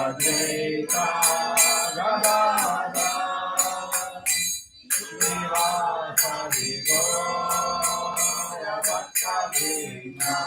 Advaita Gadadhar Srivasadi Gaura Bhattacharya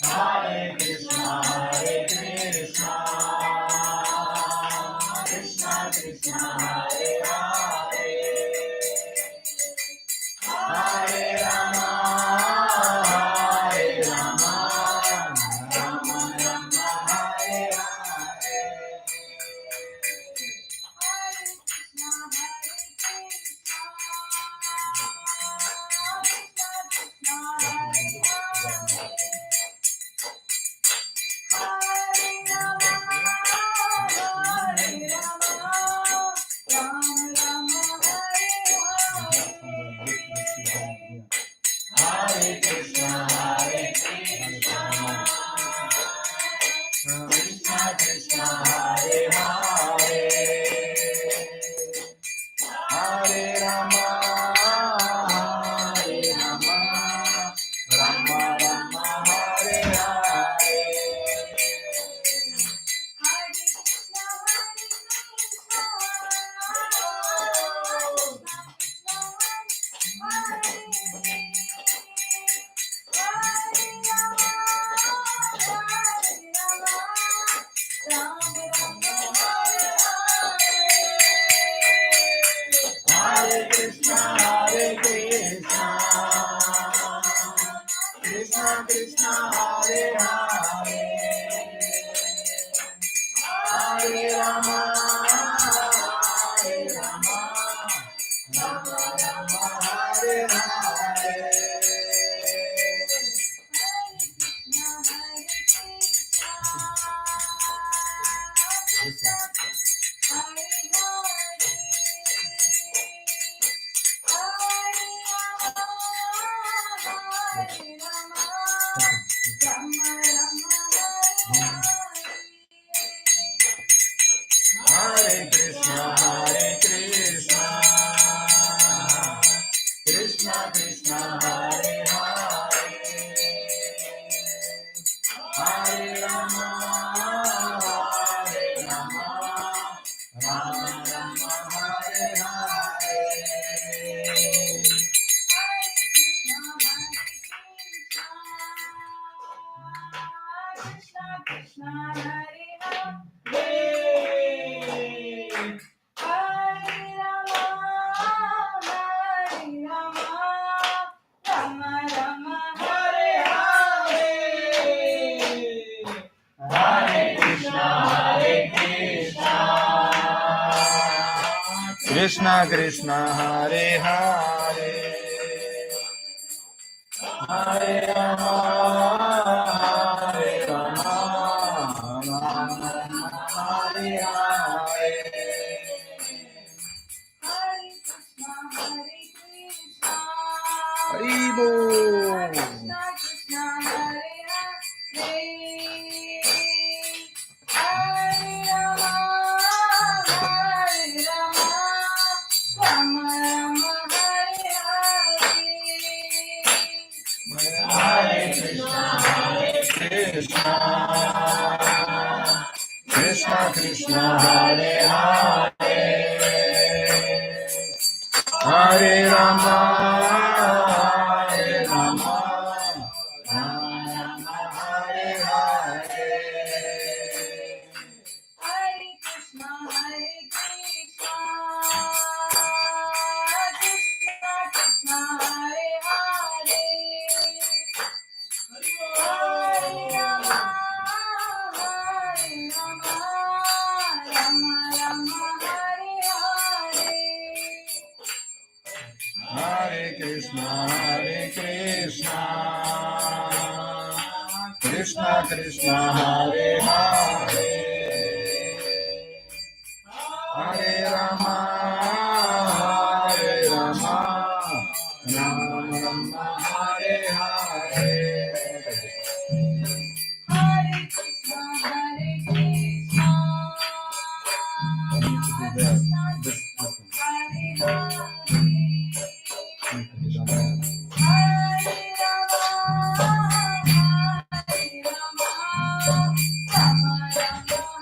Hare Krishna, Krishna Krishna, Hare Hare, Hare Rama, Hare Rama, Rama Rama, Hare Hare. Hare Krishna, Krishna Krishna, Hare Hare, Hare Rama, Hare Rama, Rama Rama, Hare Hare. Hare Krishna, Krishna Krishna, Hare Hare, Hare Rama, Hare Rama, Rama Rama, Hare Hare. Hare Krishna, Krishna Krishna, Hare Hare, Hare Rama, Hare Rama, Rama Rama, Hare Hare. Krishna Hare Hare, Rama Rama, Hare Hare. Hare Krishna, Krishna Krishna, Hare Hare, Hare Rama, Hare Rama, Rama Rama, Hare Hare. Haribo. Krishna Krishna, Hare Hare, Hare Rama, Hare Rama, Rama Rama, Hare Hare. Hare Krishna, Krishna Krishna, Hare Hare, Hare Rama, Hare Rama, Rama Rama, Hare Hare. Hare Krishna, Krishna Krishna, Hare Hare, Hare Rama, Hare Rama, Rama Rama, Hare Hare. Hare Krishna, Krishna Krishna, Hare Hare, Hare Rama, Hare Rama, Rama Rama, Hare Hare. Hare Krishna, Krishna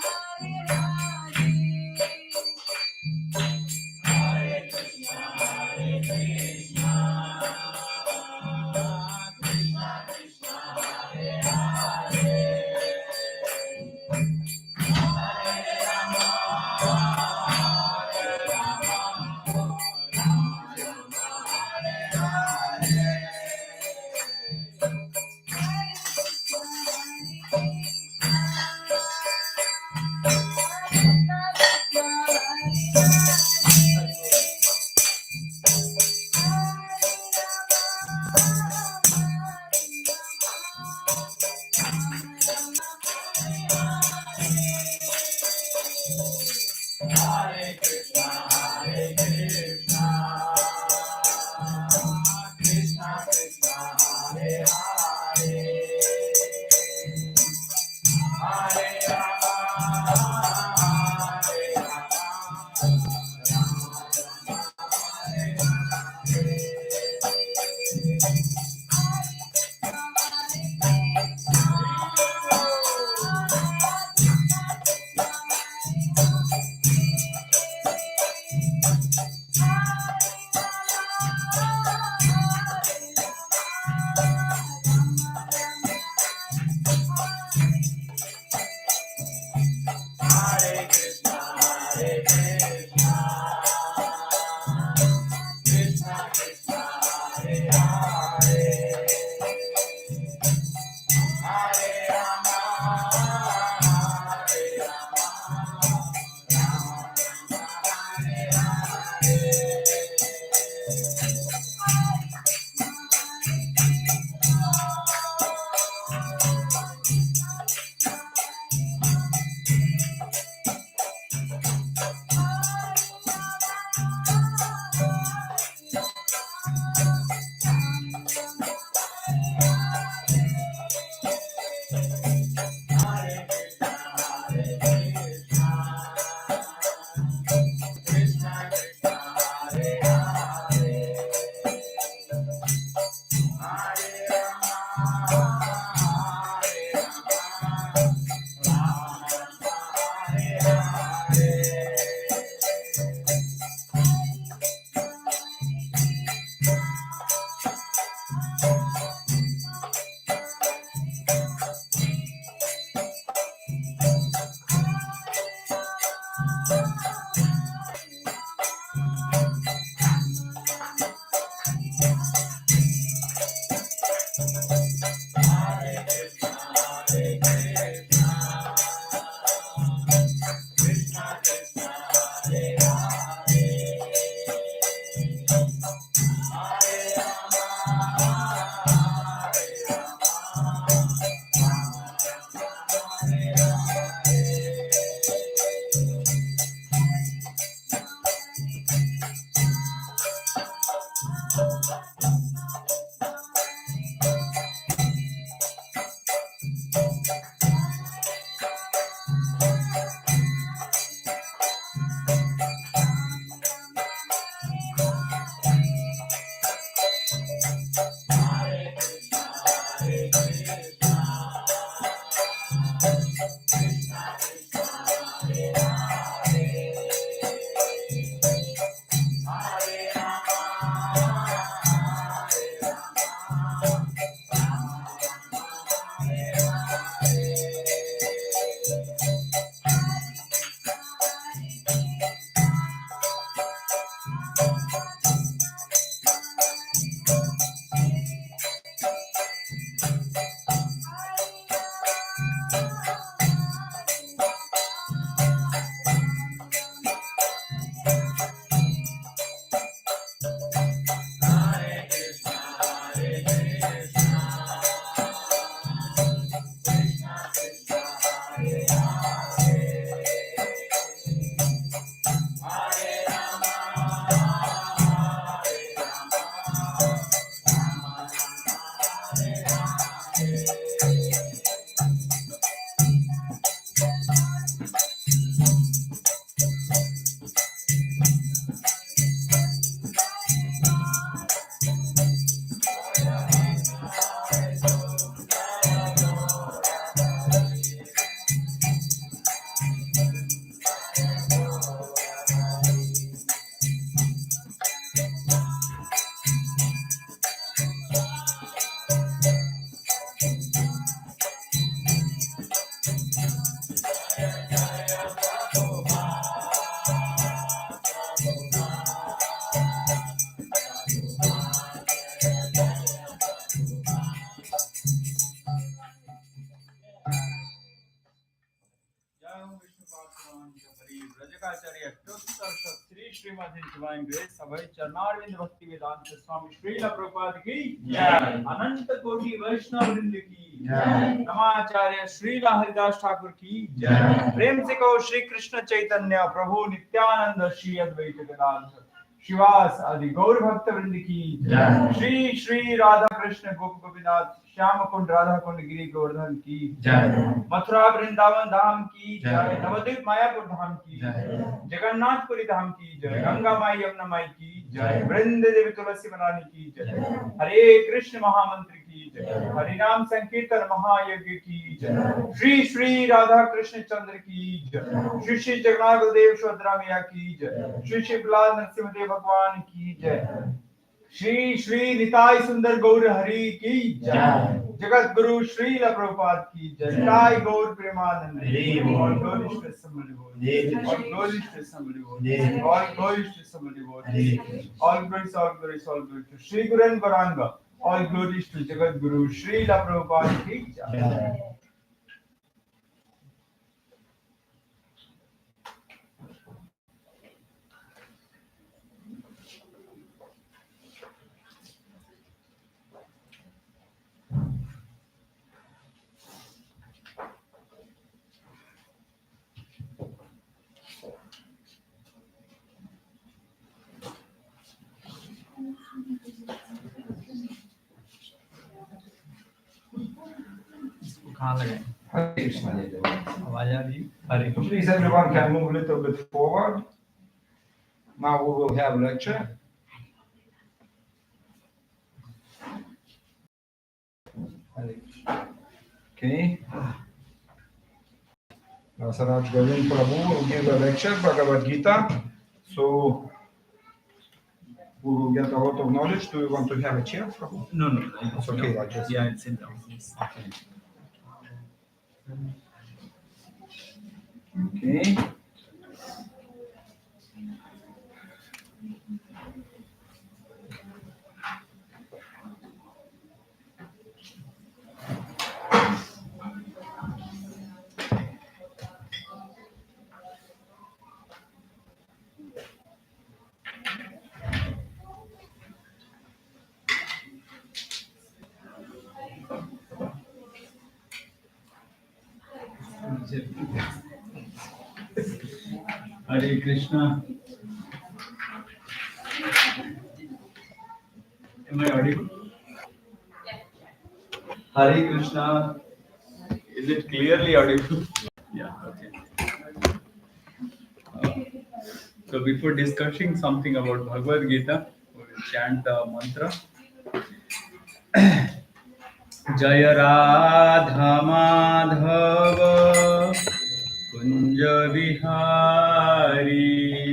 Shankaracharya Akhtar Shri Srimad His Divine Grace Abhay Charnarvind Bhakti Vedanta Swami Srila Prabhupada ki Jai Ananta Koti Vaishnava Vrind ki Jai Namacharya Srila Haridas Thakur ki Jai Prem se kaho Shri Krishna Chaitanya Prabhu Nityananda Shri Advaita Gadadhar Shivas आदि गौर भक्त वृंद की जय श्री श्री राधा कृष्ण गोप गोपीनाथ श्याम कुंड राधा कुंड गिरी गोवर्धन की जय मथुरा वृंदावन धाम की जय नवद्वीप मायापुर धाम की जय जगन्नाथपुरी धाम की जय गंगा माई यमुना माई की जय वृंद देवी तुलसी बनानी की जय हरे कृष्ण महामंत्र की जय हरिनाम संकीर्तन महायज्ञ की जय श्री श्री राधा कृष्ण चंद्र की जय श्री श्री जगन्नाथ बलदेव सुभद्रा मैया की जय श्री श्री प्रहलाद नरसिंहदेव भगवान की जय श्री श्री निताई सुंदर गौर हरि की जय जगत गुरु श्री प्रभुपाद की जय निताई गौर प्रेमानंद और glorious to somebody who all glorious to somebody who all glorious to somebody who all glories to Shri Guru and Gauranga all glories to Jagat Guru Shri Prabhupada ki jai. Hare Krishna. Hare Krishna. Please, everyone can move a little bit forward. Now we will have lecture. Okay. Saraj Govind Prabhu will give a lecture, Bhagavad Gita. So we will get a lot of knowledge. Do you want to have a chair, Prabhu? No. It's okay, like this. Yeah, it's in down. Okay. Hare Krishna. Am I audible? Hare Krishna. Is it clearly audible? Yeah, okay. So before discussing something about Bhagavad Gita, we will chant the mantra. Jaya Radha Madhava Kunja Vihari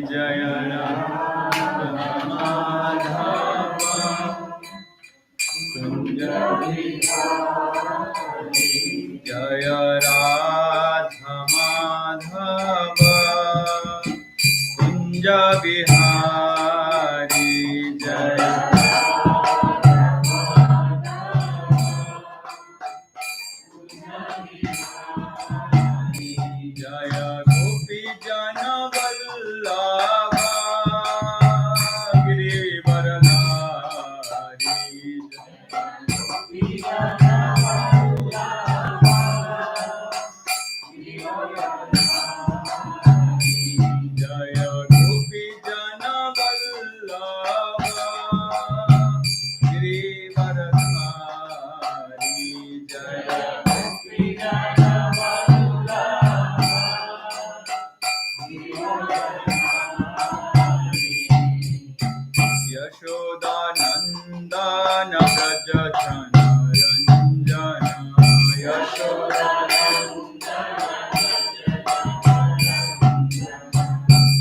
Jaya Radha Madhava Kunja Vihari Jaya Radha Madhava Kunja Vihari Jaya Jaya Gopi Jana Vallabha Giri Varadhari Jaya Gopi Jana Vallabha Giri Varadhari Jaya Gopi Jana Yashoda Nandana Braja Jana Ranjana Yashoda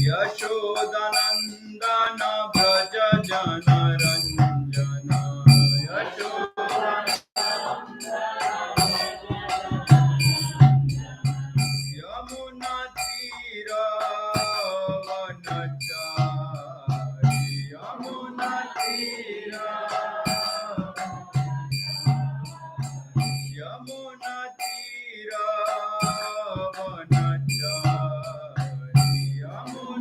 Yashoda Nandana Braja Jana Ranjana Yashoda Yamuna Tira Vanachari Yamuna Tira Yamuna Tira Vanachari Yamuna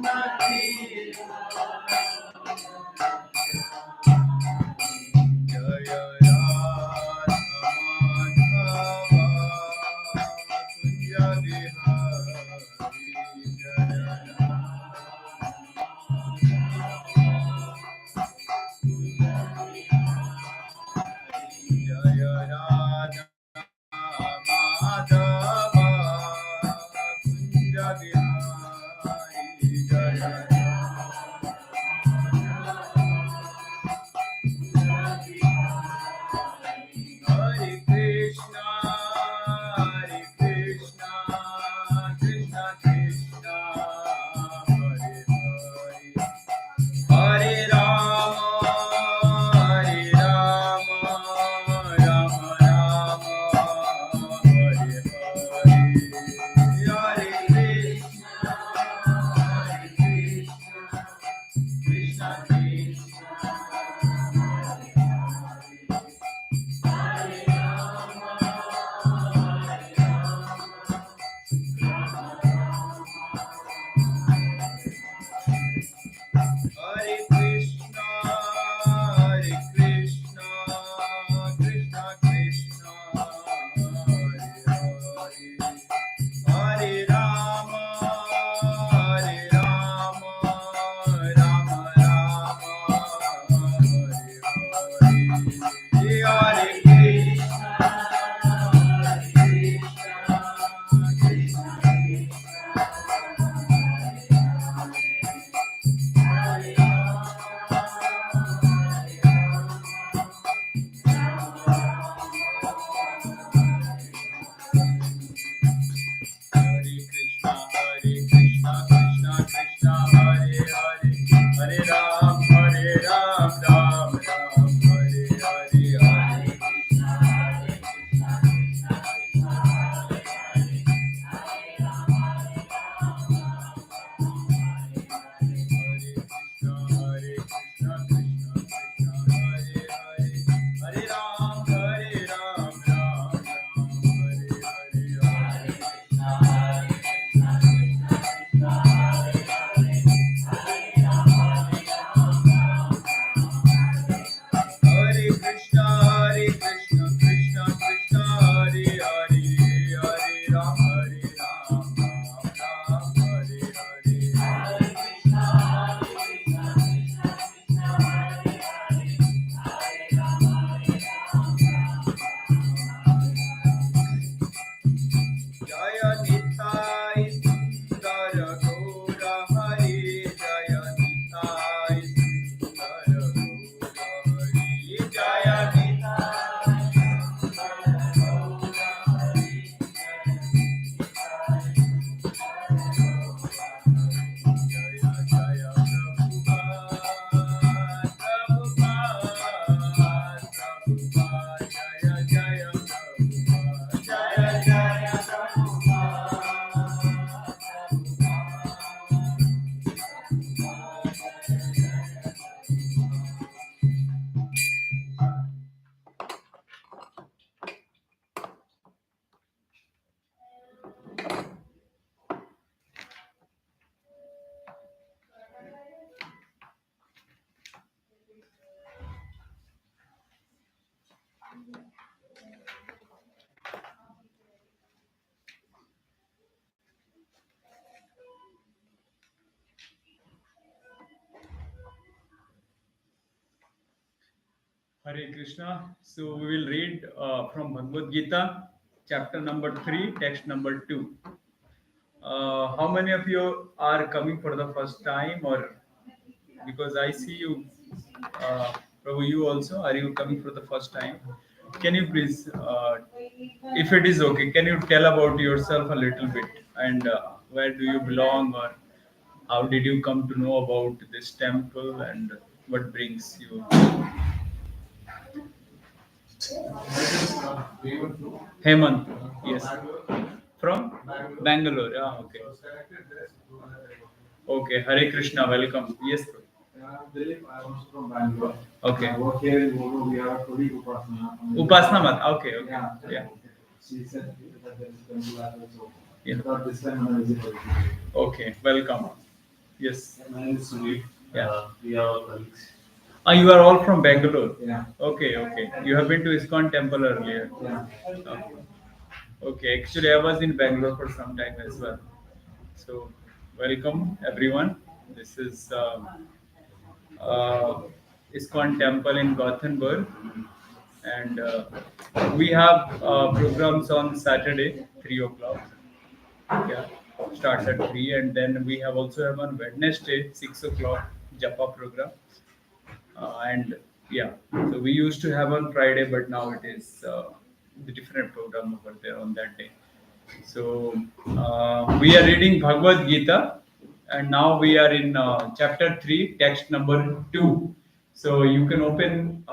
Hare Krishna. So we will read from Bhagavad Gita, chapter number 3, text number 2. How many of you are coming for the first time, or because I see you, Prabhu, you also, are you coming for the first time? Can you please, if it is okay, can you tell about yourself a little bit, and where do you belong, or how did you come to know about this temple, and what brings you? Hemant, yes. From Bangalore. Ah, okay. Okay. Hare Krishna. Welcome. Yes. Bro. Dilip, I was from Bangalore. Okay. I work here in Mulu. We have a colleague Upasana. Upasana Mat. Okay. Okay. Yeah. Yeah. She said that there is a temple as well. So Yeah. I thought this time when I visit. Okay. Welcome. Yes. My name is Sunil. Yeah. We are all colleagues. Ah, you are all from Bangalore. Yeah. Okay. Okay. You have been to Iskcon Temple earlier. Yeah. Okay. Okay. Actually, I was in Bangalore for some time as well. So, welcome everyone. This is uh, Iskcon Temple in Gothenburg. And we have programs on Saturday, 3 o'clock. Yeah, starts at 3, and then we have also have on Wednesday, 6 o'clock Japa program. And yeah, so we used to have on Friday, but now it is the different program over there on that day. So we are reading Bhagavad Gita, and now we are in chapter 3, text number 2. So you can open.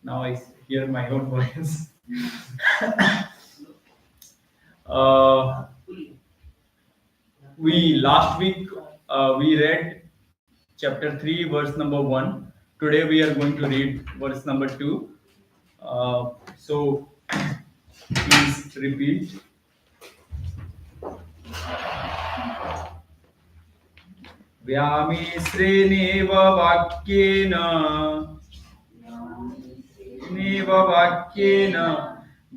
Now I hear my own voice. uh, we last week we read chapter 3, verse number 1. Today we are going to read verse number 2. So please repeat. व्यामिश्रेणेव वाक्येन नेव वाक्येन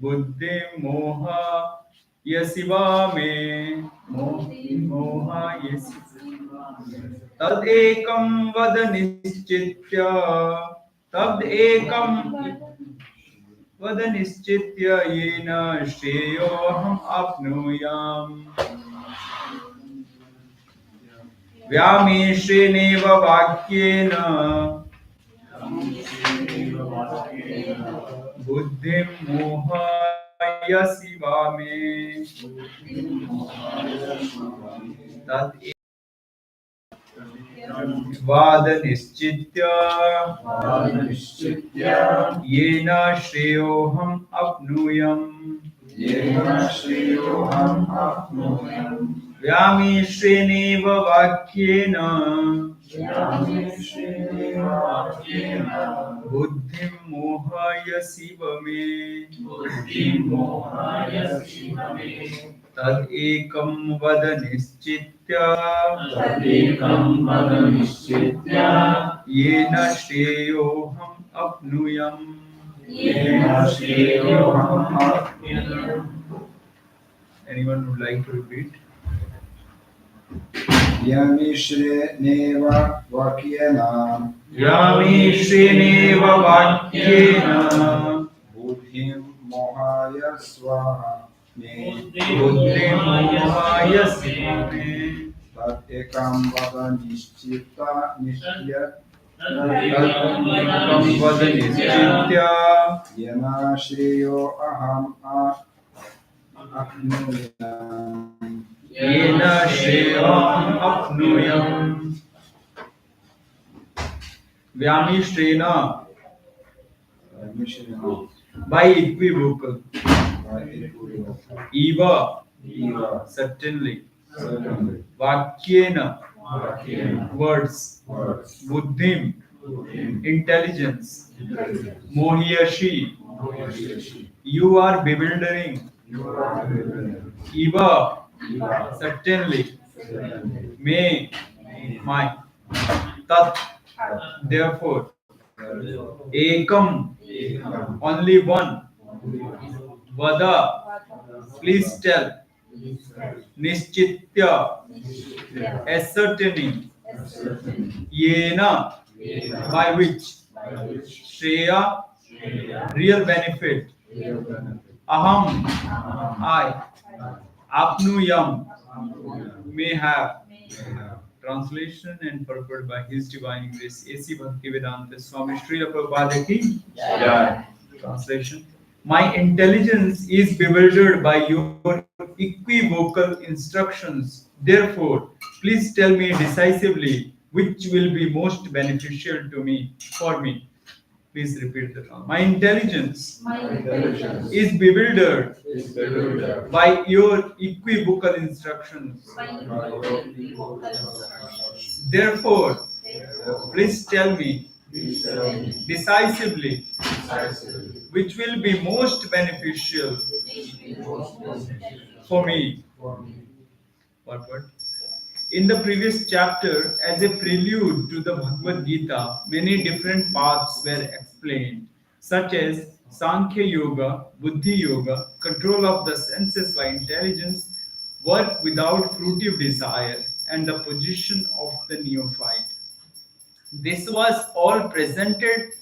बुद्धिं मोहयसि वा मे मोहयसि तदेकं वद निश्चित्य तदेकं वद निश्चित्य येन श्रेयोऽहम् आप्नुयाम् व्यामिश्रेणेव वाक्येन बुद्धिं मोहयसि वा मे तद्वाद निश्चित्य येन श्रेयोऽहम् आप्नुयाम् व्यामिश्रेणेव वाक्येन बुद्धिं मोहयसि व मे तदेकं वद निश्चित्य येन श्रेयोऽहम् आप्नुयाम् Anyone would like to repeat? व्यामिश्रेणेव वाक्येन व्यामिश्रेणेव वाक्येन बुद्धिं मोहयस्व मे बुद्धिं मोहयसि मे तदेकं वद निश्चित्य तदेकं वद निश्चित्य येन श्रेयो अहम् आप्नुयाम् येन श्रेयोऽहम् आप्नुयाम् व्यामिश्रेण by equivocal eva certainly vakyena words buddhim intelligence mohiyashi you are bewildering eva certainly may my tat therefore ekam only one vada please tell nischitya ascertaining yena by which shreya real benefit aham I apnuyam may have. Translation and purport by His Divine Grace A.C. Bhaktivedanta Swami Srila Prabhupada ki Jai. Translation: my intelligence is bewildered by your equivocal instructions. Therefore, please tell me decisively which will be most beneficial to me for me. Please repeat the term. My intelligence is bewildered by your equivocal instructions. Therefore, please tell me decisively which will be most beneficial for me. What? In the previous chapter, as a prelude to the Bhagavad Gita, many different paths were explained, such as Sankhya Yoga, Buddhi Yoga, control of the senses by intelligence, work without fruitive desire, and the position of the neophyte. This was all presented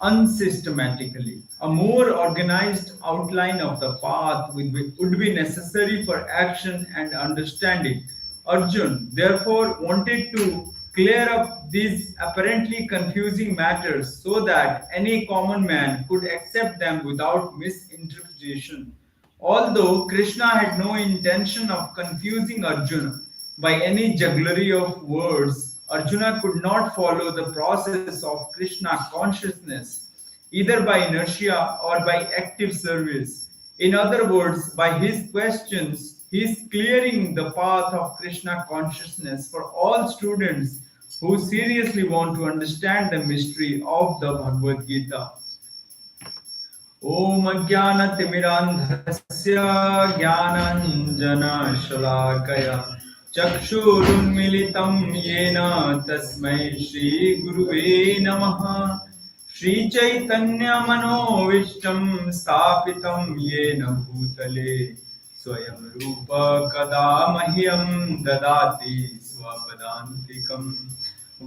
unsystematically. A more organized outline of the path would be necessary for action and understanding. Arjun therefore wanted to clear up these apparently confusing matters so that any common man could accept them without misinterpretation. Although Krishna had no intention of confusing Arjuna by any jugglery of words, Arjuna could not follow the process of Krishna consciousness either by inertia or by active service. In other words, by his questions, he is clearing the path of Krishna consciousness for all students who seriously want to understand the mystery of the Bhagavad Gita. ॐ अज्ञानतिमिरान्धस्य ज्ञानाञ्जनशलाकया चक्षुरुन्मीलितं येन तस्मै श्रीगुरुवे नमः श्रीचैतन्यमनोविष्टं स्थापितं येन भूतले स्वयं रूप कदा मह्यं ददाति स्वपदान्तिकम्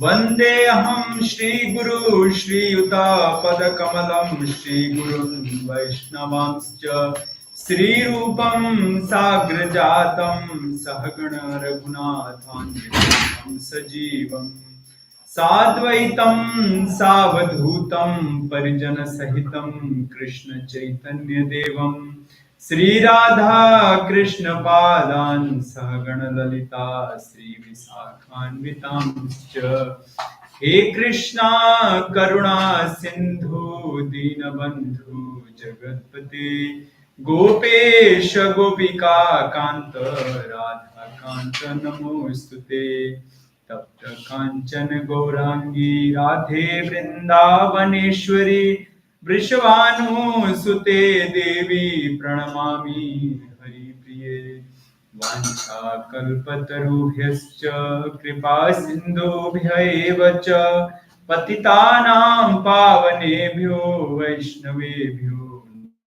वन्देऽहं श्रीगुरु श्रीयुतापदकमलं श्रीगुरुन् वैष्णवांश्च श्रीरूपं साग्रजातं सहगण रघुनाथान्वितं सजीवम् साद्वैतं सावधूतं परिजनसहितं कृष्ण चैतन्यदेवं श्रीराधा कृष्ण पादान् सहगण ललिता श्रीविशाखान्वितांश्च हे कृष्णा करुणा सिन्धु दीनबन्धु जगत्पते गोपेश गोपिका कान्त राधा कान्त नमोऽस्तुते तप्त काञ्चन गौरांगी राधे वृन्दावनेश्वरी वृषभानुसुते देवी प्रणमामि हरिप्रिये वाञ्छाकल्पतरुभ्यश्च कृपा सिन्धुभ्य एव च पतितानां पावनेभ्यो वैष्णवेभ्यो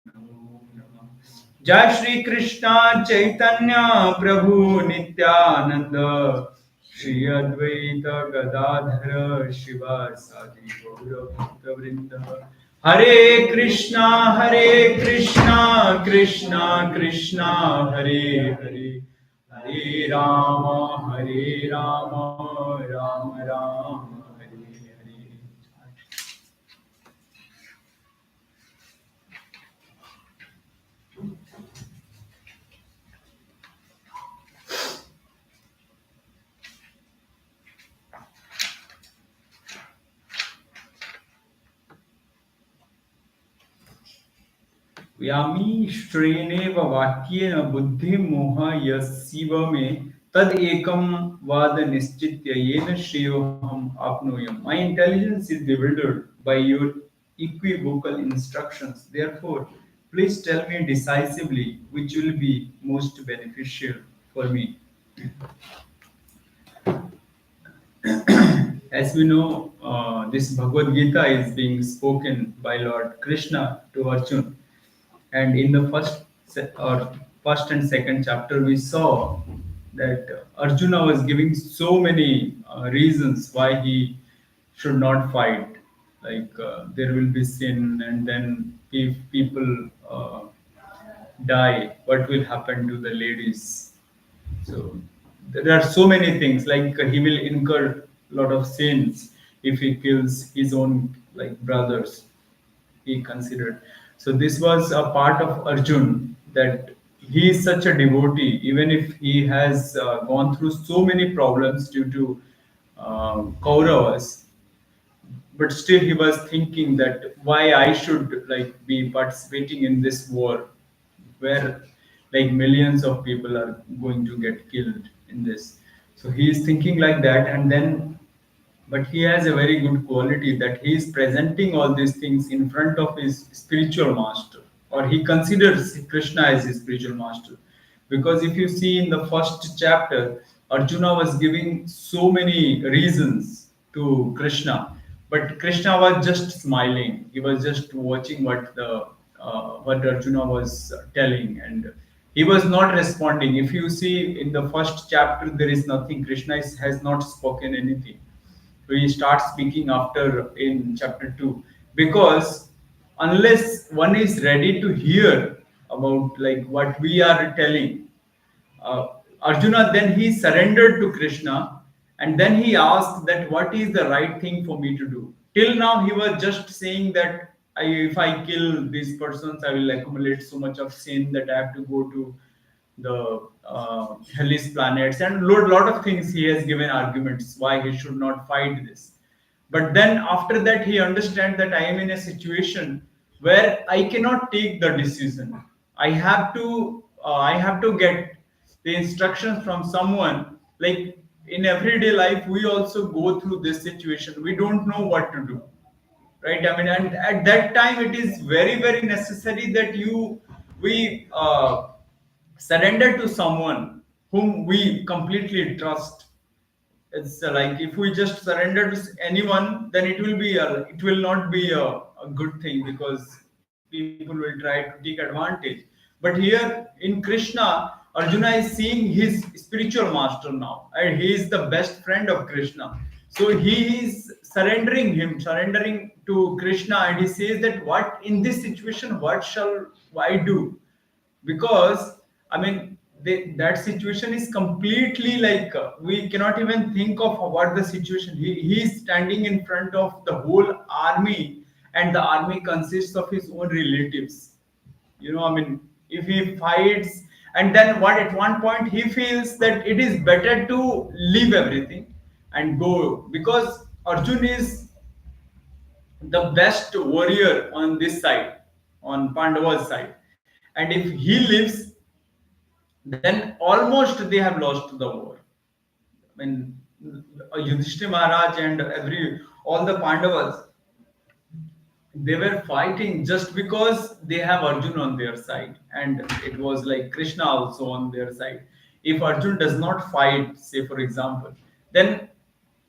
नमो नमः। जय श्री कृष्ण चैतन्य प्रभु नित्यानंद श्री अद्वैत गदाधर शिवासादि गौर भक्तवृंद हरे कृष्णा कृष्णा कृष्णा हरे हरे हरे राम राम राम हरे हरे। यामी श्रेणेव वाक्येन बुद्धि मोह यस्यैव मे तद एकम वाद निश्चित्य येन श्रेयोहम आपनोयम। My intelligence is bewildered by your equivocal instructions. Therefore, please tell me decisively which will be most beneficial for me. As we know, this Bhagavad Gita is being spoken by Lord Krishna to Arjuna. And in the first and second chapter, we saw that Arjuna was giving so many reasons why he should not fight. Like there will be sin, and then if people die, what will happen to the ladies? So there are so many things. Like he will incur a lot of sins if he kills his own brothers. He considered. So this was a part of Arjun, that he is such a devotee, even if he has gone through so many problems due to Kauravas, but still he was thinking that why I should be participating in this war, where millions of people are going to get killed in this. So he is thinking like that, and then but he has a very good quality that he is presenting all these things in front of his spiritual master, or he considers Krishna as his spiritual master. Because if you see in the first chapter, Arjuna was giving so many reasons to Krishna, but Krishna was just smiling. He was just watching what Arjuna was telling, and he was not responding. If you see in the first chapter, there is nothing. Krishna has not spoken anything. So he starts speaking after in chapter 2, because unless one is ready to hear about like what we are telling, uh, Arjuna, then he surrendered to Krishna, and then he asked that what is the right thing for me to do. Till now, he was just saying that if I kill these persons, I will accumulate so much of sin that I have to go to the hellish planets, and lot of things he has given arguments why he should not fight this. But then after that, he understands that I am in a situation where I cannot take the decision. I have to get the instructions from someone. Like in everyday life, we also go through this situation. We don't know what to do, right? I mean, and at that time, it is very necessary that we surrender to someone whom we completely trust. It's like if we just surrender to anyone, then it will not be a good thing, because people will try to take advantage. But here in Krishna, Arjuna is seeing his spiritual master now, and he is the best friend of Krishna. So he is surrendering to Krishna, and he says that what in this situation, what shall I do? Because I mean that situation is completely like we cannot even think of what the situation. He is standing in front of the whole army, and the army consists of his own relatives. I mean, if he fights, and then what at one point he feels that it is better to leave everything and go, because Arjun is the best warrior on this side, on Pandava's side. And if he lives, then almost they have lost the war. I mean, Yudhishthira Maharaj and all the Pandavas, they were fighting just because they have Arjun on their side, and it was like Krishna also on their side. If Arjun does not fight, say for example, then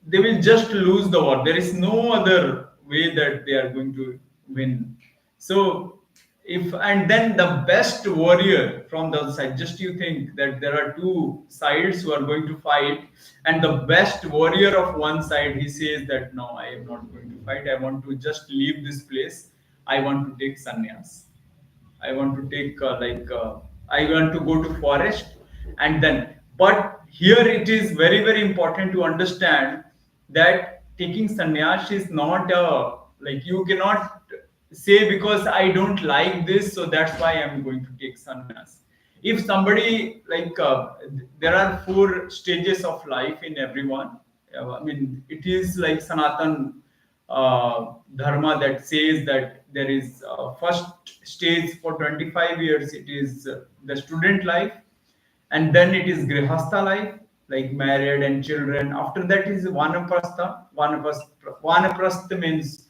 they will just lose the war. There is no other way that they are going to win. So if and then the best warrior from the other side, just you think that there are two sides who are going to fight, and the best warrior of one side, he says that no, I am not going to fight, I want to just leave this place, I want to take sannyas, I want to take I want to go to forest. And then, but here it is very important to understand that taking sannyas is not like you cannot say because I don't like this, so that's why I'm going to take sannyas. If somebody there are four stages of life in everyone. I mean, it is like Sanatan dharma that says that there is first stage for 25 years, it is the student life, and then it is grihastha life, like married and children. After that is vanaprastha means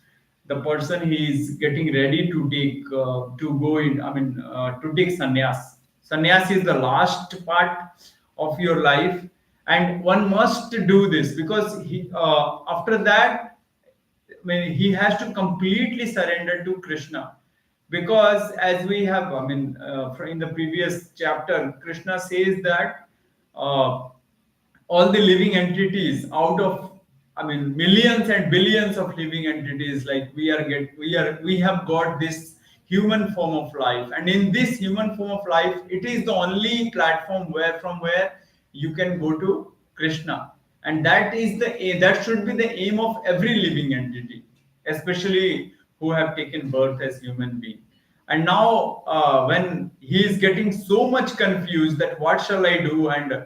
the person he is getting ready to take to go in, I mean to take sannyas. Sannyas is the last part of your life, and one must do this because after that, I mean, he has to completely surrender to Krishna. Because as we have, I mean, in the previous chapter, Krishna says that uh, all the living entities out of, I mean, millions and billions of living entities, like we have got this human form of life, and in this human form of life, it is the only platform where you can go to Krishna. And that should be the aim of every living entity, especially who have taken birth as human being. And now when he is getting so much confused that what shall I do, and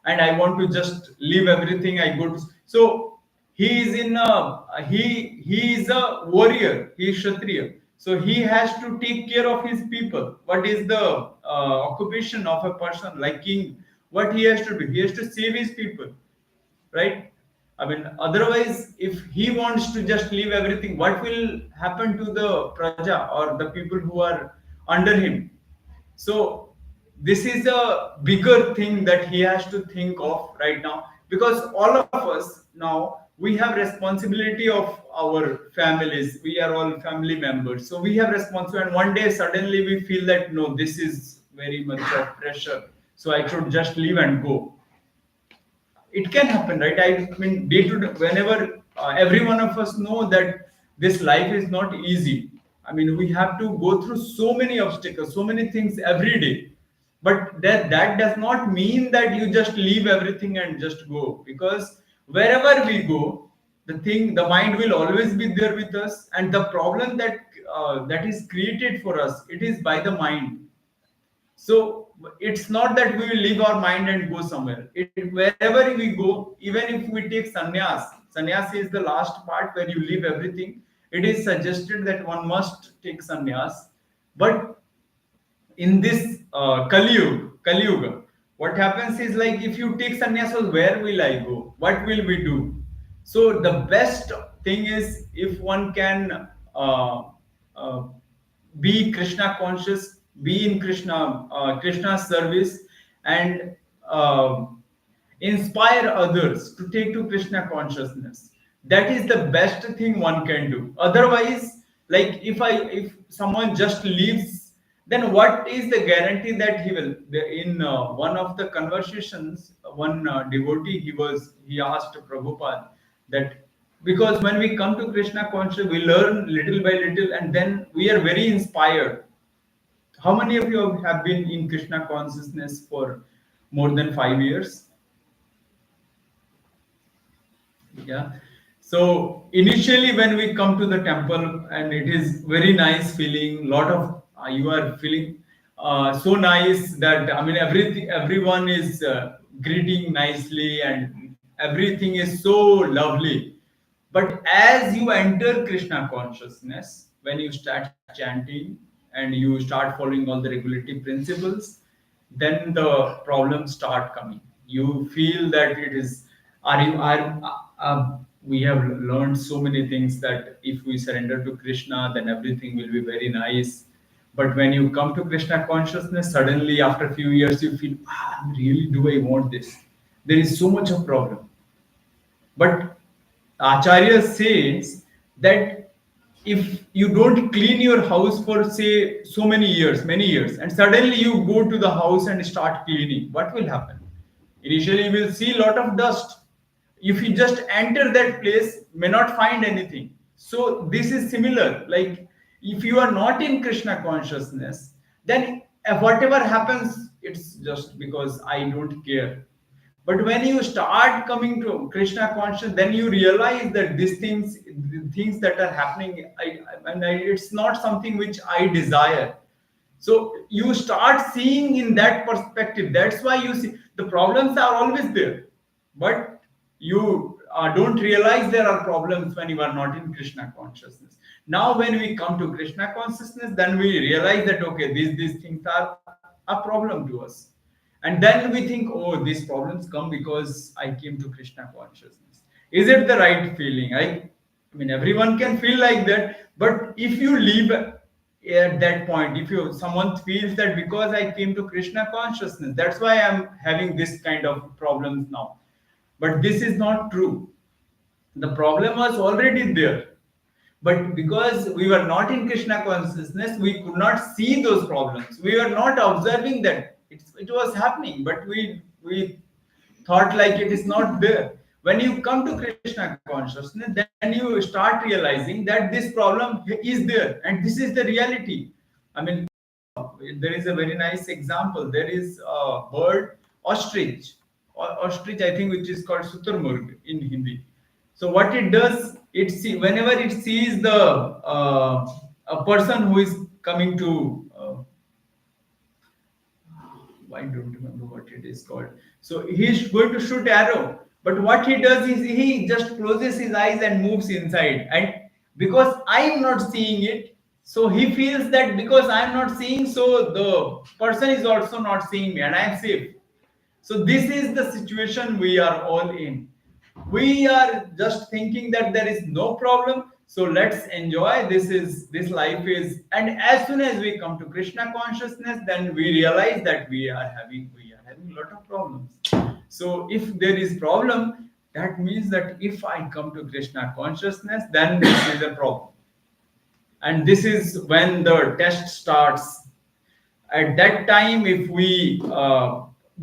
I want to just leave everything, I go to, so he is in a he is a warrior, he is kshatriya, so he has to take care of his people. What is the occupation of a person like king? What he has to do, he has to save his people, right? I mean, otherwise, if he wants to just leave everything, what will happen to the praja or the people who are under him? So this is a bigger thing that he has to think of right now, because all of us now, we have responsibility of our families. We are all family members, so we have responsibility. And one day suddenly we feel that no, this is very much of pressure, so I should just leave and go. It can happen, right? I mean, day to day, whenever every one of us know that this life is not easy. I mean, we have to go through so many obstacles, so many things every day. But that does not mean that you just leave everything and just go. Because wherever we go, the mind will always be there with us, and the problem that is created for us, it is by the mind. So it's not that we will leave our mind and go somewhere. Wherever we go, even if we take sannyas is the last part where you leave everything. It is suggested that one must take sannyas. But in this Kali Yuga, what happens is, like, if you take sannyas, where will I go? What will we do? So the best thing is if one can uh, be Krishna conscious, be in Krishna's service, and uh, inspire others to take to Krishna consciousness. That is the best thing one can do. Otherwise, like, if someone just leaves, then what is the guarantee that he will? In one of the conversations, one devotee, he asked Prabhupada that, because when we come to Krishna consciousness, we learn little by little, and then we are very inspired. How many of you have been in Krishna consciousness for more than 5 years? Yeah. So initially, when we come to the temple, and it is very nice feeling, lot of you are feeling so nice that, I mean, everyone is greeting nicely, and everything is so lovely. But as you enter Krishna consciousness, when you start chanting and you start following all the regulative principles, then the problems start coming. You feel that it is, we have learned so many things that if we surrender to Krishna, then everything will be very nice. But when you come to Krishna consciousness, suddenly after a few years, you feel, really, do I want this? There is so much of problem. But Acharya says that if you don't clean your house for, say, so many years, and suddenly you go to the house and start cleaning, what will happen? Initially, you will see a lot of dust. If you just enter that place, may not find anything. So this is similar. Like, if you are not in Krishna consciousness, then whatever happens, it's just because I don't care. But when you start coming to Krishna consciousness, then you realize that these things, the things that are happening, it's not something which I desire. So you start seeing in that perspective. That's why you see the problems are always there, but you don't realize there are problems when you are not in Krishna consciousness. Now, when we come to Krishna consciousness, then we realize that, okay, these things are a problem to us. And then we think, oh, these problems come because I came to Krishna consciousness. Is it the right feeling? I mean, everyone can feel like that. But if you leave at that point, if you someone feels that because I came to Krishna consciousness, that's why I'm having this kind of problems now. But this is not true. The problem was already there. But because we were not in Krishna consciousness, we could not see those problems. We were not observing that it was happening, but we thought like it is not there. When you come to Krishna consciousness, then you start realizing that this problem is there, and this is the reality. I mean, there is a very nice example. There is a bird, ostrich, ostrich, I think, which is called suturmurg in Hindi. So what it does, whenever it sees a person who is coming to, I don't remember what it is called. So he's going to shoot arrow, but what he does is he just closes his eyes and moves inside. And because I'm not seeing it, so he feels that because I'm not seeing, so the person is also not seeing me, and I'm safe. So this is the situation we are all in. We are just thinking that there is no problem, so let's enjoy. This life is, and as soon as we come to Krishna consciousness, then we realize that we are having a lot of problems. So if there is problem, that means that if I come to Krishna consciousness, then this is a problem. And this is when the test starts. At that time, if we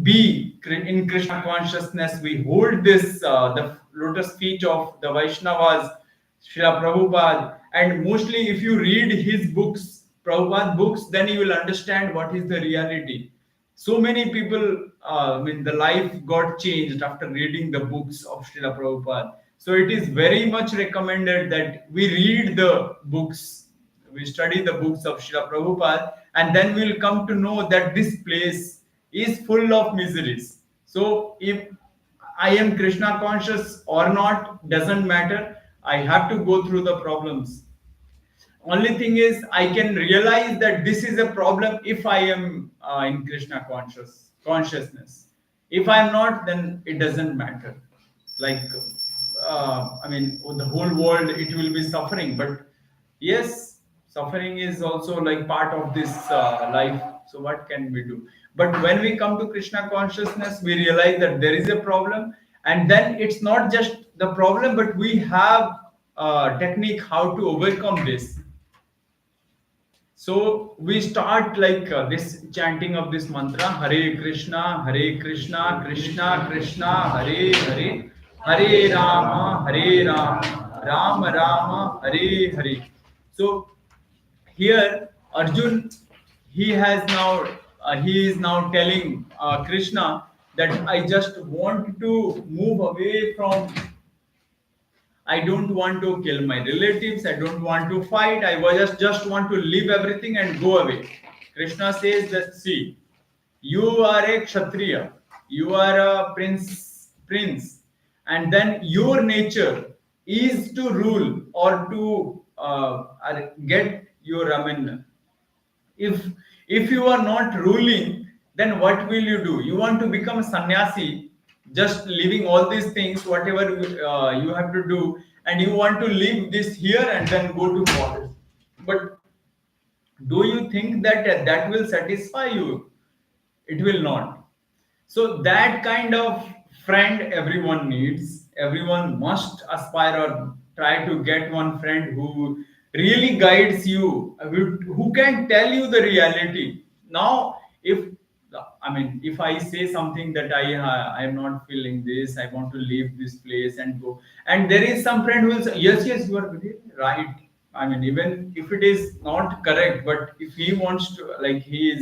be in Krishna consciousness, we hold this the lotus feet of the Vaishnavas Srila Prabhupada, and mostly if you read his books, Prabhupada books, then you will understand what is the reality. So many people, the life got changed after reading the books of Srila Prabhupada. So it is very much recommended that we read the books, we study the books of Srila Prabhupada, and then we'll come to know that this place is full of miseries. So if I am Krishna conscious or not, doesn't matter. I have to go through the problems. Only thing is, I can realize that this is a problem if I am in Krishna consciousness. If I am not, then it doesn't matter. Like, the whole world it will be suffering, but yes, suffering is also like part of this life. So what can we do? But when we come to Krishna consciousness, we realize that there is a problem, and then it's not just the problem, but we have a technique how to overcome this. So we start like this chanting of this mantra: Hare Krishna, Krishna Krishna, Hare Hare, Hare Rama, Rama Rama, Hare Hare. So here Arjun, he is now telling Krishna that I just want to move away from, I don't want to kill my relatives. I don't want to fight. I was just want to leave everything and go away. Krishna says that, see, you are a Kshatriya, you are a prince, and then your nature is to rule or to get your, if you are not ruling, then what will you do? You want to become a sannyasi, just leaving all these things, whatever you have to do, and you want to leave this here and then go to forest. But do you think that that will satisfy you? It will not. So that kind of friend everyone needs. Everyone must aspire or try to get one friend who really guides you, who can tell you the reality. Now, if I say something that I am not feeling this, I want to leave this place and go, and there is some friend who will say, yes, you are really right. Even if it is not correct, but if he wants to, like he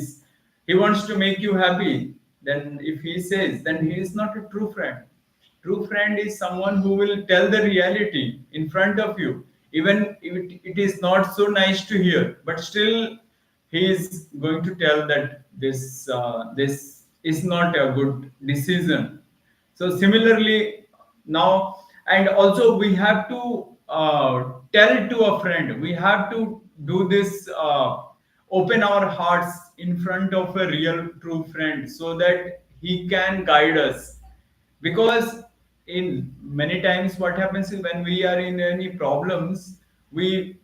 wants to make you happy, then if he says, then he is not a true friend. True friend is someone who will tell the reality in front of you, even if it is not so nice to hear, but still he is going to tell that this is not a good decision. So similarly, now, and also we have to tell to a friend, we have to do this, open our hearts in front of a real true friend so that he can guide us. Because in many times what happens is, when we are in any problems, we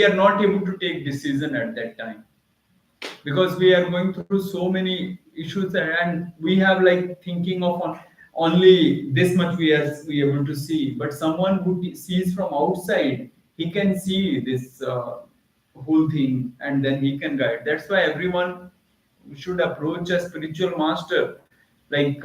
are not able to take decision at that time, because we are going through so many issues, and we have like thinking of only this much we are able to see. But someone who sees from outside, he can see this whole thing, and then he can guide. That's why everyone should approach a spiritual master, like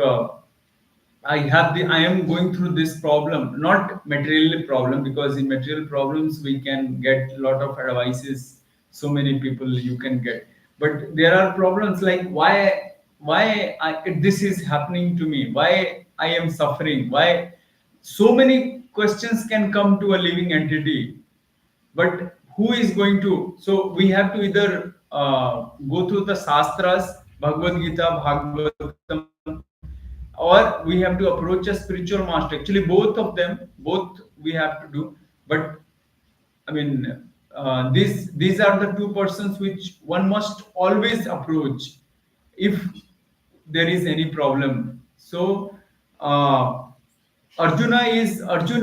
I am going through this problem, not material problem, because in material problems we can get a lot of advices, so many people you can get. But there are problems like this is happening to me, why I am suffering, why, so many questions can come to a living entity. But who is going to, so we have to either go through the shastras, Bhagavad Gita, Bhagavatam, or we have to approach a spiritual master. Actually both we have to do. But these are the two persons which one must always approach if there is any problem. So uh, Arjun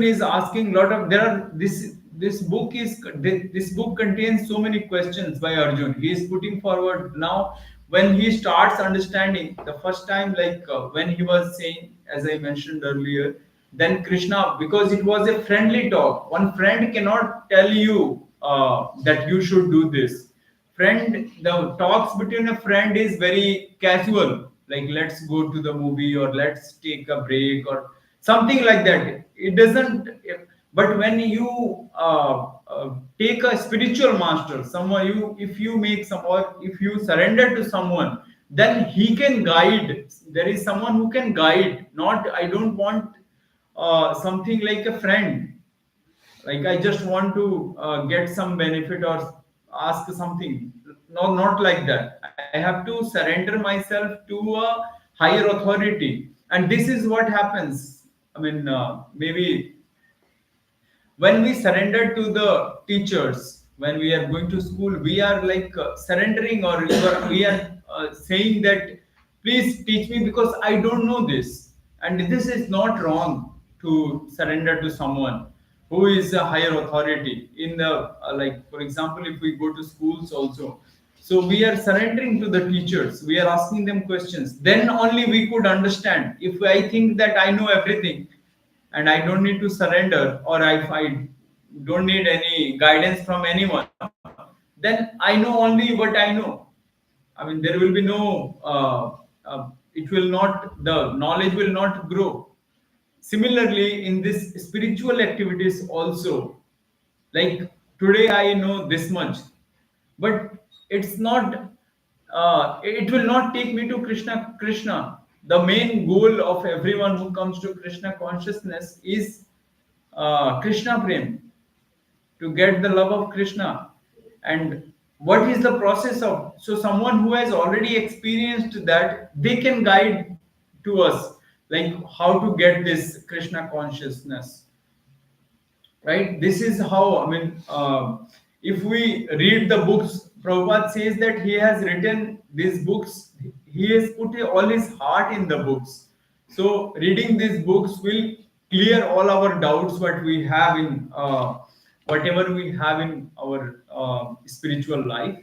is asking lot of, there are this book contains so many questions by Arjun. He is putting forward now. When he starts understanding the first time, like when he was saying, as I mentioned earlier, then Krishna, because it was a friendly talk, one friend cannot tell you that you should do this. The talks between a friend is very casual, like let's go to the movie or let's take a break or something like that. It doesn't, But when you take a spiritual master, someone you, if you make some, or if you surrender to someone, then he can guide. There is someone who can guide. Not, I don't want something like a friend, like I just want to get some benefit or ask something. No, not like that. I have to surrender myself to a higher authority, and this is what happens. I mean, maybe when we surrender to the teachers, when we are going to school, we are like surrendering, or we are saying that please teach me because I don't know this. And this is not wrong to surrender to someone who is a higher authority in the like, for example, if we go to schools also, so we are surrendering to the teachers, we are asking them questions, then only we could understand. If I think that I know everything and I don't need to surrender, or if I don't need any guidance from anyone, then I know only what I know. I mean, there will be no, it will not, the knowledge will not grow. Similarly, in this spiritual activities also, like today I know this much, but it's not, it will not take me to Krishna. The main goal of everyone who comes to Krishna consciousness is Krishna Prem, to get the love of Krishna. And what is the process of? So someone who has already experienced that, they can guide to us, like how to get this Krishna consciousness, right? This is how, I mean, if we read the books, Prabhupada says that he has written these books, he has put all his heart in the books. So reading these books will clear all our doubts what we have in whatever we have in our spiritual life,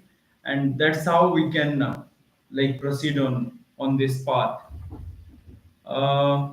and that's how we can like proceed on this path. uh,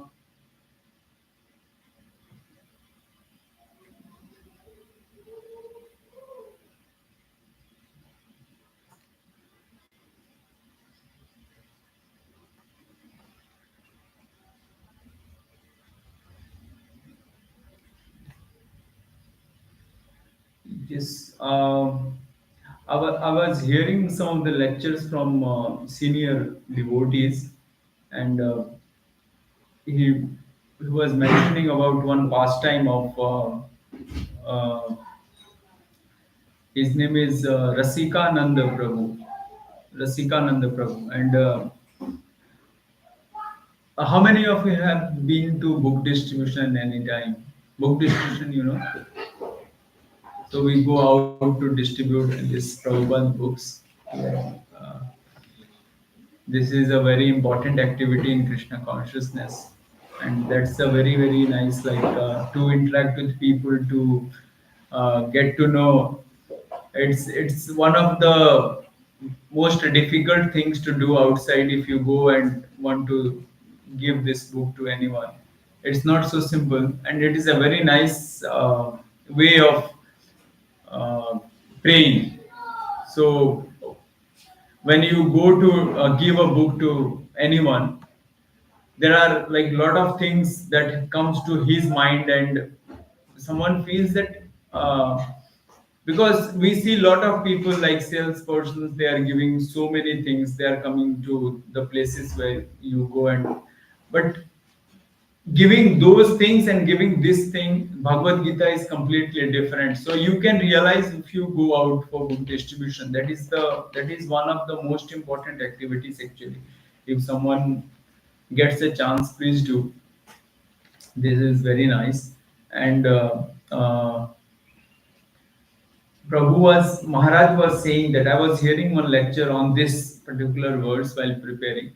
yes, I was hearing some of the lectures from senior devotees, and he was mentioning about one pastime of his name is Rasikananda Prabhu. Rasikananda Prabhu. And how many of you have been to book distribution any time? Book distribution, you know. So we go out to distribute this Prabhupada books. Uh, this is a very important activity in Krishna consciousness, and that's a very very nice, like to interact with people, to get to know. It's one of the most difficult things to do outside. If you go and want to give this book to anyone, it's not so simple, and it is a very nice way of uh, praying. So when you go to give a book to anyone, there are like lot of things that comes to his mind, and someone feels that because we see lot of people like salespersons, they are giving so many things, they are coming to the places where you go, and but giving those things and giving this thing, Bhagavad Gita, is completely different. So you can realize if you go out for book distribution, that is one of the most important activities actually. If someone gets a chance, please do. This is very nice. And Maharaj was saying that, I was hearing one lecture on this particular verse while preparing,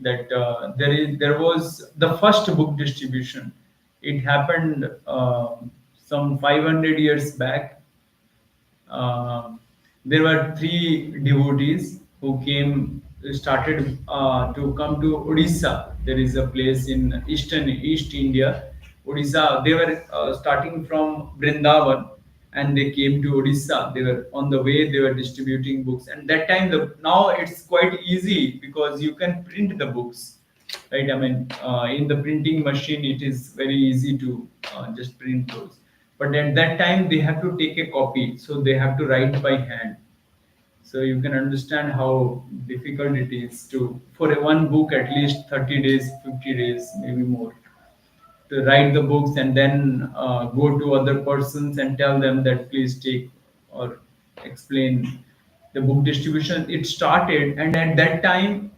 that there was the first book distribution. It happened some 500 years back. uh, there were three devotees who started to come to Odisha. There is a place in East India, Odisha. They were starting from Vrindavan, and they came to Odisha. They were on the way. They were distributing books, and that time, now it's quite easy because you can print the books, right? I mean, in the printing machine, it is very easy to just print those. but at that time they have to take a copy, so they have to write by hand. So you can understand how difficult it is to, for a one book, at least 30 days, 50 days, maybe more, to write the books and then go to other persons and tell them that please take or explain the book distribution. It started, and at that time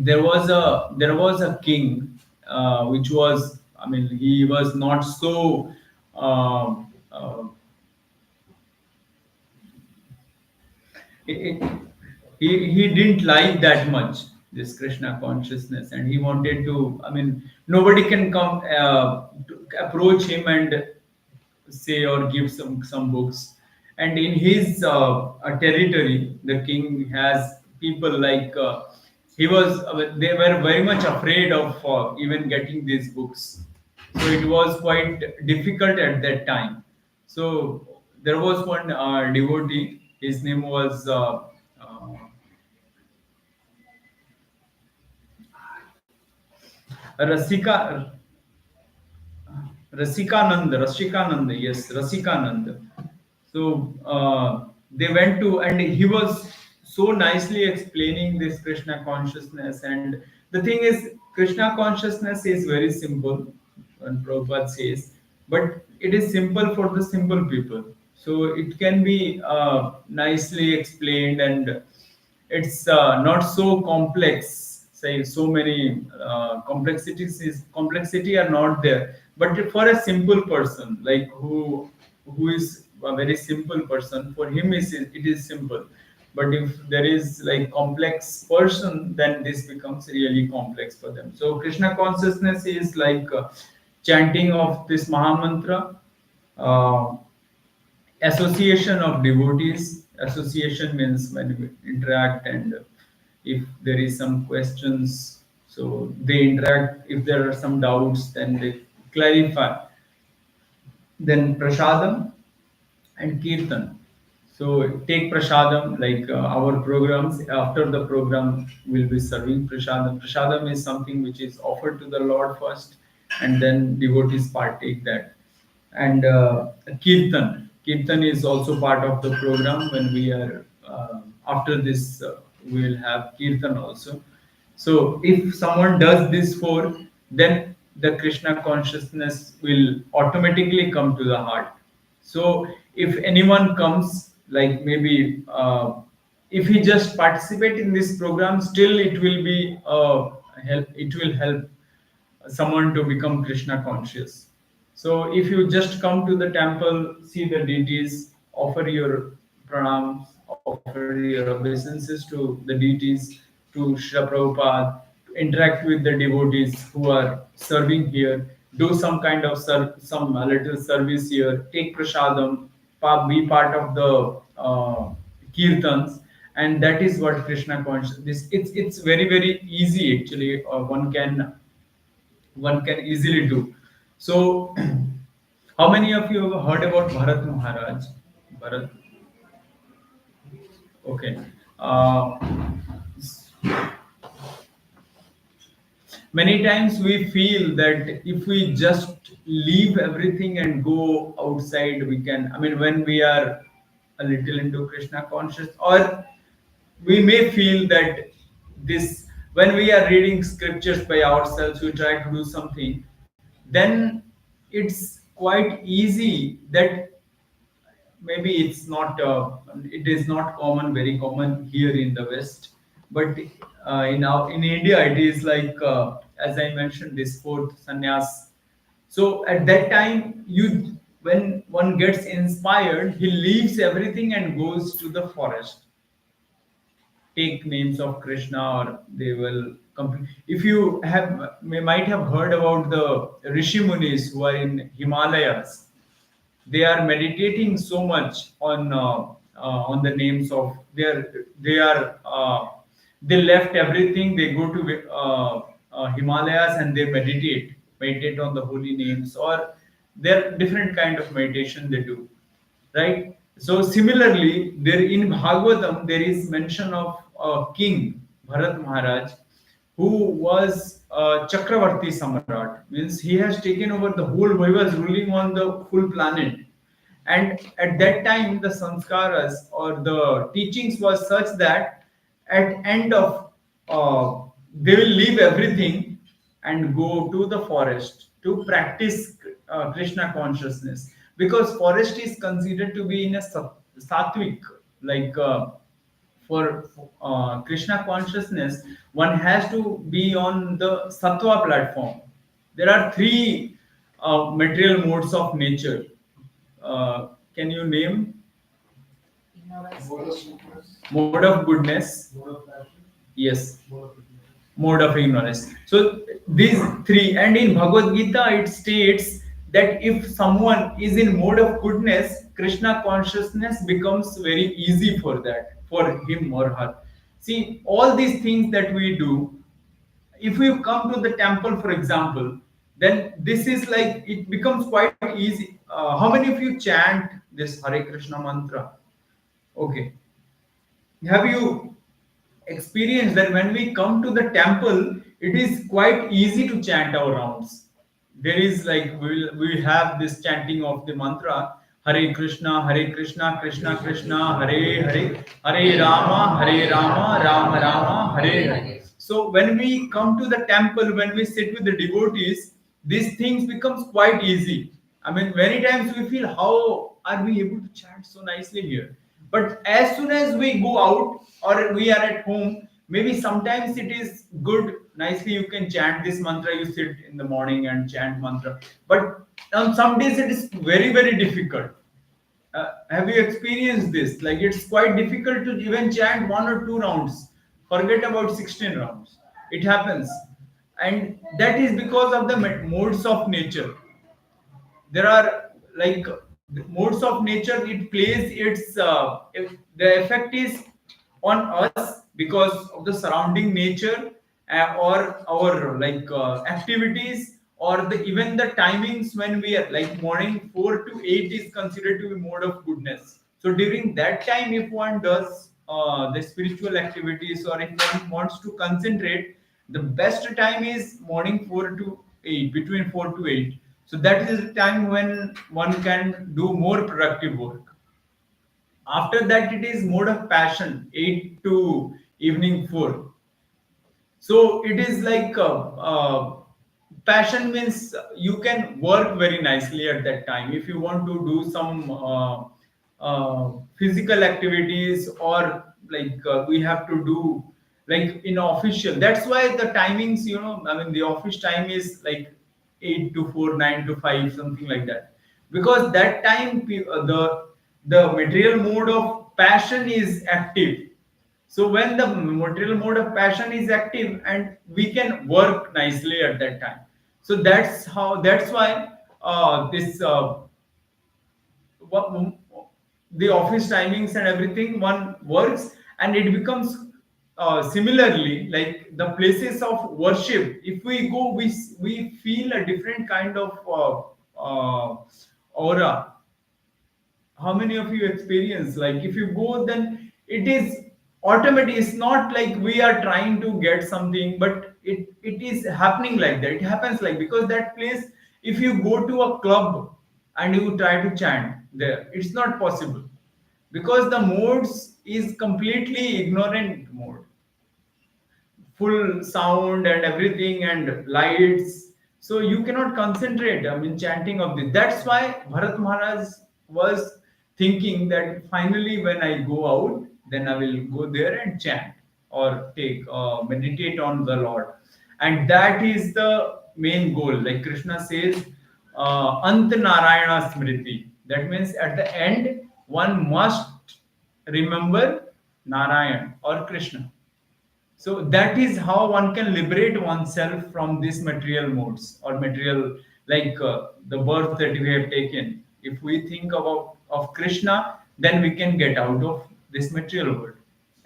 there was a king, which was, I mean, he was not so uh, uh, it, he didn't like that much this Krishna consciousness, and he wanted to. I mean, nobody can come to approach him and say or give some books. And in his territory, the king has people like he was. They were very much afraid of even getting these books, so it was quite difficult at that time. So there was one devotee. His name was uh, Rasika Rasikanand, yes, Rasikanand. So they went to, and he was so nicely explaining this Krishna consciousness. And the thing is, Krishna consciousness is very simple, when Prabhupada says, but it is simple for the simple people. So it can be nicely explained, and it's not so complex. Say so many complexity are not there. But for a simple person, like who is a very simple person, for him it is simple. But if there is like complex person, then this becomes really complex for them. So Krishna consciousness is like chanting of this Mahamantra, uh, association of devotees. Association means when we interact, and if there is some questions, so they interact. If there are some doubts, then they clarify. Then prasadam and kirtan. So take prasadam, like our programs. After the program, will be serving prasadam. Prasadam is something which is offered to the Lord first, and then devotees partake that. And kirtan. Kirtan is also part of the program. When we are after this, we will have kirtan also. So if someone does this for, then the Krishna consciousness will automatically come to the heart. So if anyone comes, like maybe if he just participate in this program, still it will be help. It will help someone to become Krishna conscious. So if you just come to the temple, see the deities, offer your pranams, offer your obeisances to the deities, to Srila Prabhupada, to interact with the devotees who are serving here, do some kind of some little service here, take prasadam, be part of the kirtans, and that is what Krishna conscious. This it's very easy actually. One can easily do. So, how many of you have heard about Bharat Maharaj? Bharat, okay. Uh, Many times we feel that if we just leave everything and go outside, we can. I mean, when we are a little into Krishna conscious, or we may feel that this, when we are reading scriptures by ourselves, we try to do something, then it's quite easy that maybe it is not common, very common here in the West, but in India it is like as I mentioned, this fourth sannyas. So at that time, you when one gets inspired, he leaves everything and goes to the forest, take names of Krishna, or they will if you have may might have heard about the Rishi Munis who are in Himalayas. They are meditating so much on the names of they left everything, they go to Himalayas, and they meditate on the holy names, or there are different kind of meditation they do, right? So similarly, there in Bhagavatam there is mention of a king, Bharat Maharaj, who was Chakravarti Samrat, means he has taken over the whole, he was ruling on the full planet. And at that time, the sanskaras or the teachings was such that at end of they will leave everything and go to the forest to practice Krishna consciousness, because forest is considered to be in a sattvic, like for Krishna consciousness, one has to be on the sattva platform. There are three material modes of nature. Can you name? Ignorance, Mode of Krishna. weakness, Mode of goodness? mode of passion, Yes. mode of ignorance. Mode of ignorance. So these three, and in Bhagavad Gita it states that if someone is in mode of goodness, Krishna consciousness becomes very easy for that, for him or her. See, all these things that we do, if you come to the temple, for example, then this is like it becomes quite easy. How many of you chant this Hare Krishna mantra? Okay. Have you experienced that when we come to the temple, it is quite easy to chant our rounds? There is like we have this chanting of the mantra Hare Krishna, Krishna Krishna, Hare Hare, Hare Rama, Rama Rama, Hare Hare. So when we come to the temple, when we sit with the devotees, these things becomes quite easy. I mean, many times we feel how are we able to chant so nicely here? But as soon as we go out or we are at home, maybe sometimes it is good, nicely you can chant this mantra, you sit in the morning and chant mantra. But on some days it is very, very difficult. Have you experienced this? Like it's quite difficult to even chant one or two rounds. Forget about 16 rounds. It happens. And that is because of the modes of nature. There are like modes of nature, it plays its the effect is on us because of the surrounding nature, or our like activities, or the even the timings when we are like morning 4 to 8 is considered to be mode of goodness. So during that time, if one does the spiritual activities, or if one wants to concentrate, the best time is morning 4 to 8, between 4 to 8. So that is the time when one can do more productive work. After that, it is mode of passion, 8 to evening 4. So it is like passion means you can work very nicely at that time. If you want to do some physical activities, or like we have to do like in official. That's why the timings, I mean, the office time is like 8 to 4, 9 to 5, something like that. Because that time the material mode of passion is active. So when the material mode of passion is active, and we can work nicely at that time. So that's why this the office timings and everything one works, and it becomes similarly like the places of worship. If we go, we feel a different kind of aura. How many of you experience, like if you go, then it is automatic, it's not like we are trying to get something, but it is happening like that. It happens like, because that place, if you go to a club and you try to chant there, it's not possible, because the modes is completely ignorant mode, full sound and everything and lights, so you cannot concentrate, I mean, chanting of this. That's why Bharat Maharaj was thinking that finally when I go out, then I will go there and chant, or take meditate on the Lord. And that is the main goal. Like Krishna says, ant narayana smriti, that means at the end one must remember Narayan or Krishna. So that is how one can liberate oneself from these material modes, or material, like the birth that we have taken. If we think about of Krishna, then we can get out of this material world,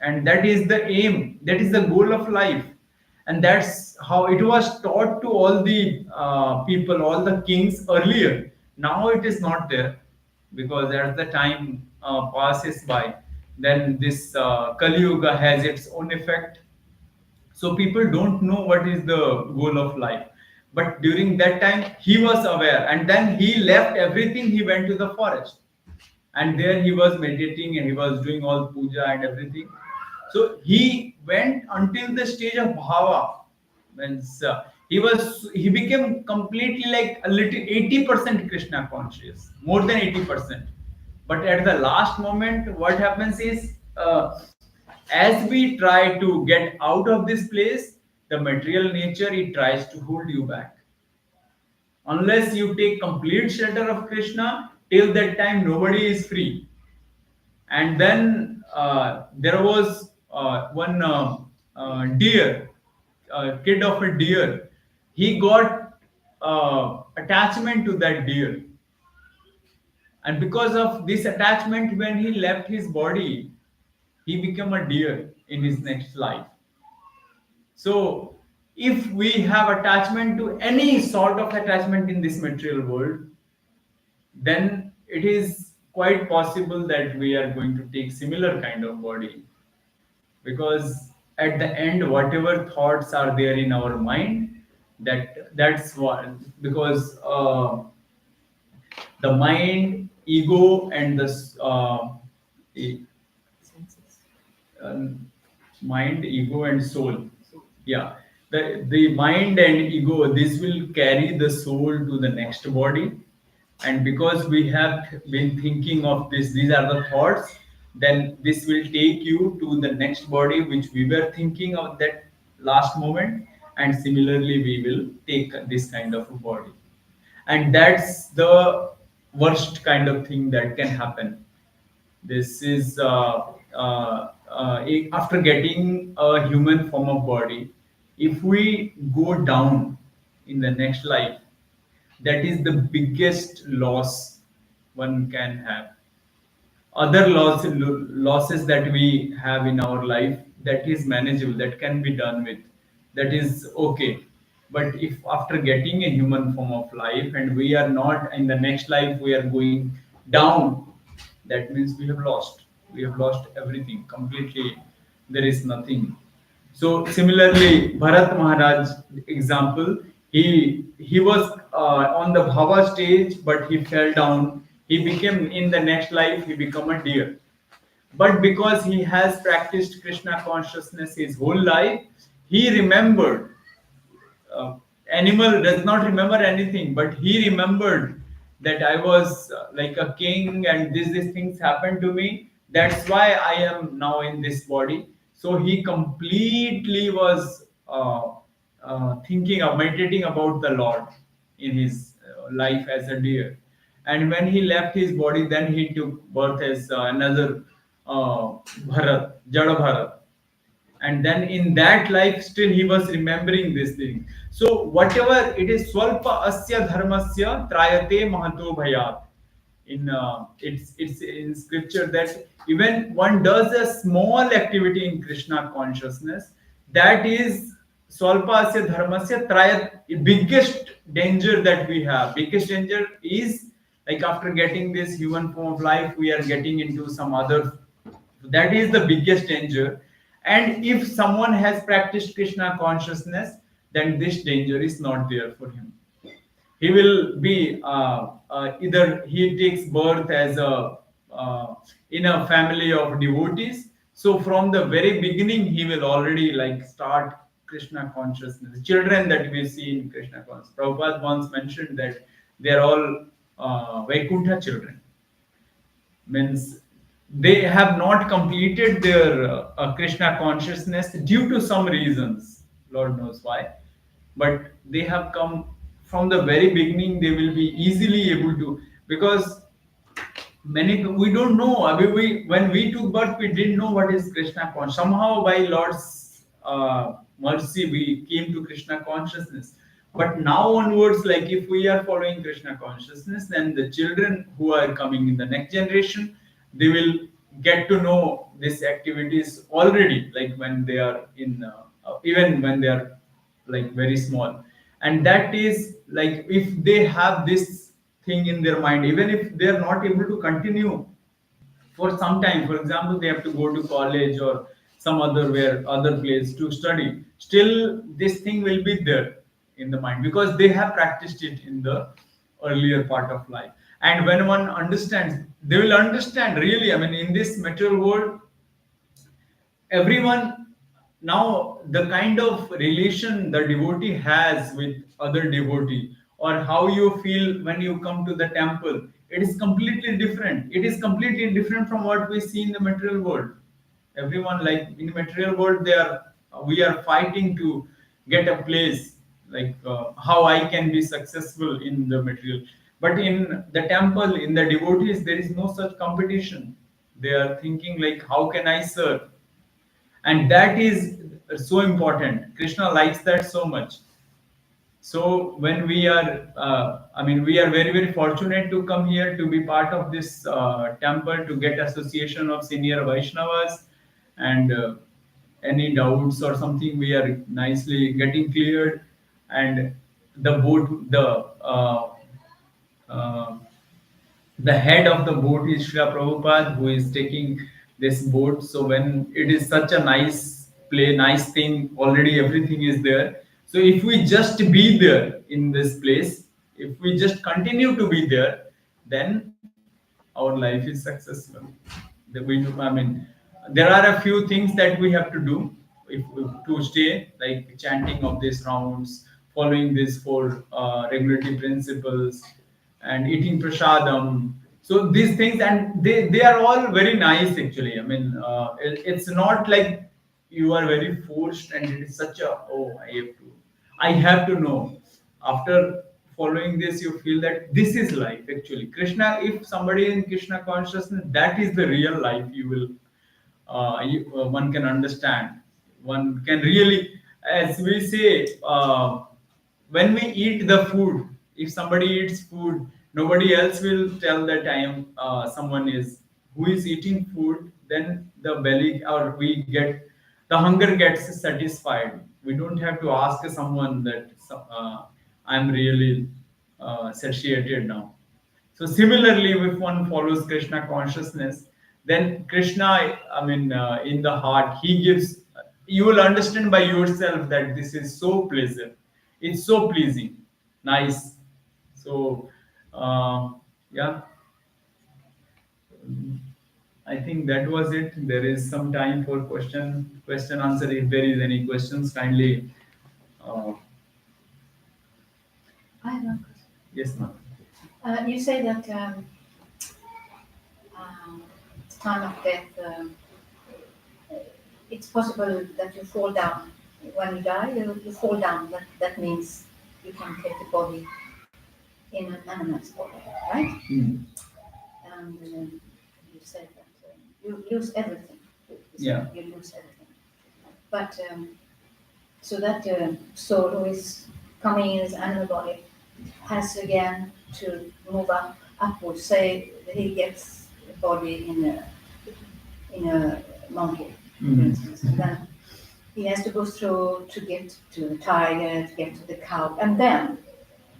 and that is the aim. That is the goal of life, and that's how it was taught to all the people, all the kings earlier. Now it is not there, because as the time passes by, then this Kali Yuga has its own effect. So people don't know what is the goal of life. But during that time he was aware, and then he left everything, he went to the forest, and there he was meditating and he was doing all puja and everything. So he went until the stage of bhava. Means he became completely like a little 80% Krishna conscious, more than 80%. But at the last moment what happens is, as we try to get out of this place, the material nature, it tries to hold you back. Unless you take complete shelter of Krishna, till that time nobody is free. And then there was one deer, kid of a deer. He got attachment to that deer, and because of this attachment, when he left his body, he became a deer in his next life. So if we have attachment to any sort of attachment in this material world, then it is quite possible that we are going to take similar kind of body, because at the end whatever thoughts are there in our mind, that's what, because the mind, ego, and the e- Senses. um, mind, ego, and soul. Yeah, the mind and ego, this will carry the soul to the next body. And because we have been thinking of this, these are the thoughts, then this will take you to the next body which we were thinking of that last moment. And similarly we will take this kind of a body, and that's the worst kind of thing that can happen. This is after getting a human form of body, if we go down in the next life, that is the biggest loss one can have. Other losses that we have in our life, that is manageable, that can be done with, that is okay. But if after getting a human form of life and we are not in the next life, we are going down, that means we have lost everything completely. There is nothing. So similarly, Bharat Maharaj example, he was on the bhava stage, but he fell down. He became, in the next life he become a deer. But because he has practiced Krishna consciousness his whole life, he remembered. Animal does not remember anything, but he remembered that I was like a king, and these things happened to me. That's why I am now in this body. So he completely was thinking of meditating about the Lord in his life as a deer. And when he left his body, then he took birth as another Bharat, Jada Bharat. And then in that life still he was remembering this thing. So whatever it is, swalpa asya dharmasya trayate mahato bhayat. In it's in scripture that even one does a small activity in Krishna consciousness, that is swalpa asya dharmasya trayat. Biggest danger that we have, biggest danger is, like after getting this human form of life, we are getting into some other, that is the biggest danger. And if someone has practiced Krishna consciousness, then this danger is not there for him. He will be either he takes birth as a in a family of devotees. So from the very beginning he will already like start Krishna consciousness. Children that we see in Krishna consciousness, Prabhupada once mentioned that they are all Vaikuntha children. Means they have not completed their Krishna consciousness due to some reasons, Lord knows why, but they have come from the very beginning. They will be easily able to, because we don't know. I mean, when we took birth, we didn't know what is Krishna consciousness. Somehow, by Lord's mercy, we came to Krishna consciousness. But now onwards, like if we are following Krishna consciousness, then the children who are coming in the next generation, they will get to know these activities already, like when they are in, even when they are like very small. And that is like if they have this thing in their mind, even if they are not able to continue for some time, for example they have to go to college or some other place to study, still this thing will be there in the mind because they have practiced it in the earlier part of life. And when one understands, they will understand really. I mean, in this material world, everyone now, the kind of relation the devotee has with other devotee, or how you feel when you come to the temple, it is completely different. It is completely different from what we see in the material world. Everyone, like in the material world, we are fighting to get a place, like how I can be successful in the material. But in the temple, in the devotees, there is no such competition. They are thinking like, how can I serve? And that is so important. Krishna likes that so much. So when we are we are very, very fortunate to come here to be part of this temple, to get association of senior Vaishnavas. And any doubts or something, we are nicely getting cleared. And uh, the head of the boat is Srila Prabhupada, who is taking this boat. So when it is such a nice play, nice thing, already everything is there. So if we just be there in this place, if we just continue to be there, then our life is successful. There are a few things that we have to do to stay, like chanting of these rounds, following these four regulatory principles, and eating prasadam. So these things, and they are all very nice actually. It's not like you are very forced, and it is such a, oh, I have to know. After following this, you feel that this is life actually. Krishna, if somebody in Krishna consciousness, that is the real life. One can understand. One can really, as we say, when we eat the food, if somebody eats food, nobody else will tell that I am someone is who is eating food. Then the belly, or we get the hunger gets satisfied. We don't have to ask someone that I'm really satiated now. So similarly, if one follows Krishna consciousness, then Krishna, in the heart, he gives. You will understand by yourself that this is so pleasant. It's so pleasing, nice. So, yeah, I think that was it. There is some time for question answer. If there is any questions, kindly. Uh, I have one question. yes, ma'am. You say that time of death, it's possible that you fall down. When you die, you fall down. That means you can take the body in an animal's body, right? Mm. And you said that you lose everything. Yeah. You lose everything. But so that soul who is coming in his animal body has again to move upwards. Say he gets a body in a monkey, for instance, and then he has to go through to get to the tiger, to get to the cow, and then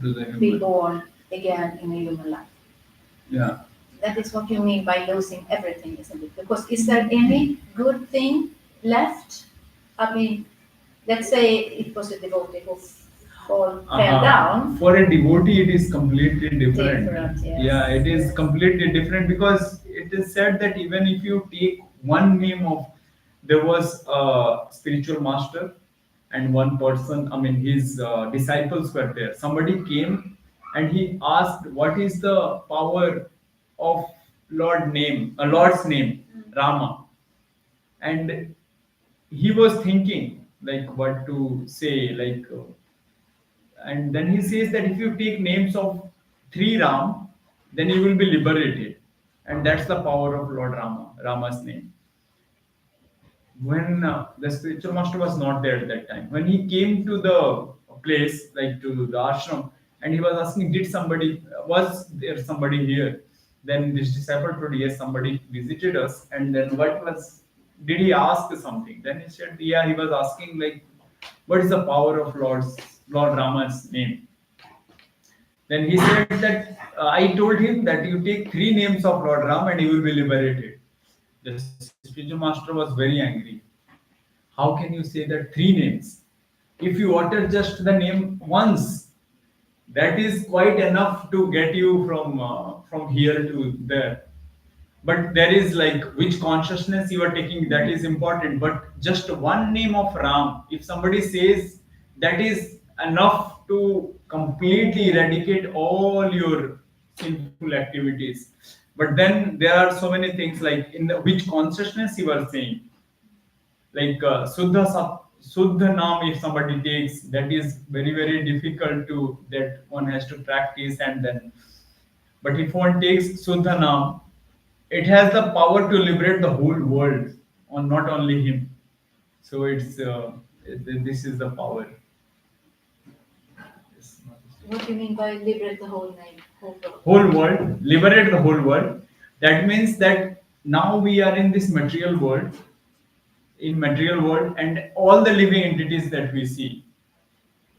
To the be human. born again in a human life. Yeah. That is what you mean by losing everything, isn't it? Because is there any good thing left? I mean, let's say it was a devotee who fell down. For a devotee, it is completely different. Different, yes. Yeah, it is completely different because it is said that even if you take one name of, there was a spiritual master and one person, his disciples were there. Somebody came and he asked, "What is the power of Lord's name, Rama?" And he was thinking like what to say, and then he says that if you take names of three Ram, then you will be liberated. And that's the power of Lord Rama's name. When the spiritual master was not there at that time, when he came to the place, like to the ashram, and he was asking, was there somebody here? Then this disciple told, yes, somebody visited us. And then did he ask something? Then he said, yeah, he was asking like, what is the power of Lord Rama's name? Then he said that I told him that you take three names of Lord Ram and you will be liberated. The spiritual master was very angry. how can you say that three names? If you utter just the name once, that is quite enough to get you from here to there. But there is like which consciousness you are taking, that is important. But just one name of Ram, if somebody says, that is enough to completely eradicate all your sinful activities. But then there are so many things like in the which consciousness you are saying, like Suddha Nam, if somebody takes, that is very, very difficult to, that one has to practice. And then, but if one takes Suddha Nam, it has the power to liberate the whole world, or not only him. So this is the power. Yes. What do you mean by liberate the whole name? Whole world? Whole world, liberate the whole world. That means that now we are in this material world, and all the living entities that we see,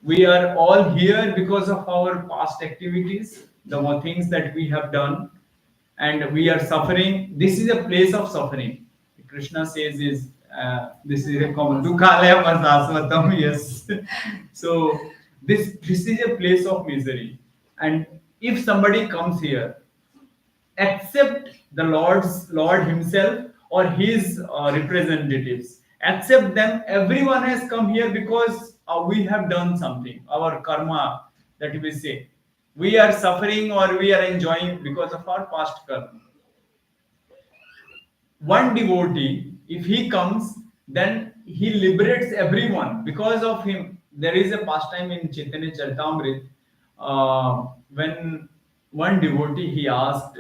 we are all here because of our past activities, the more things that we have done, and we are suffering. This is a place of suffering. Krishna says is this is a common dukhalaya pasasvatam. Yes. So this is a place of misery, and if somebody comes here, accept the Lord himself or his representatives, accept them. Everyone has come here because we have done something, our karma, that we say. We are suffering or we are enjoying because of our past karma. One devotee, if he comes, then he liberates everyone. Because of him, there is a pastime in Chaitanya Charitamrita, when one devotee, he asked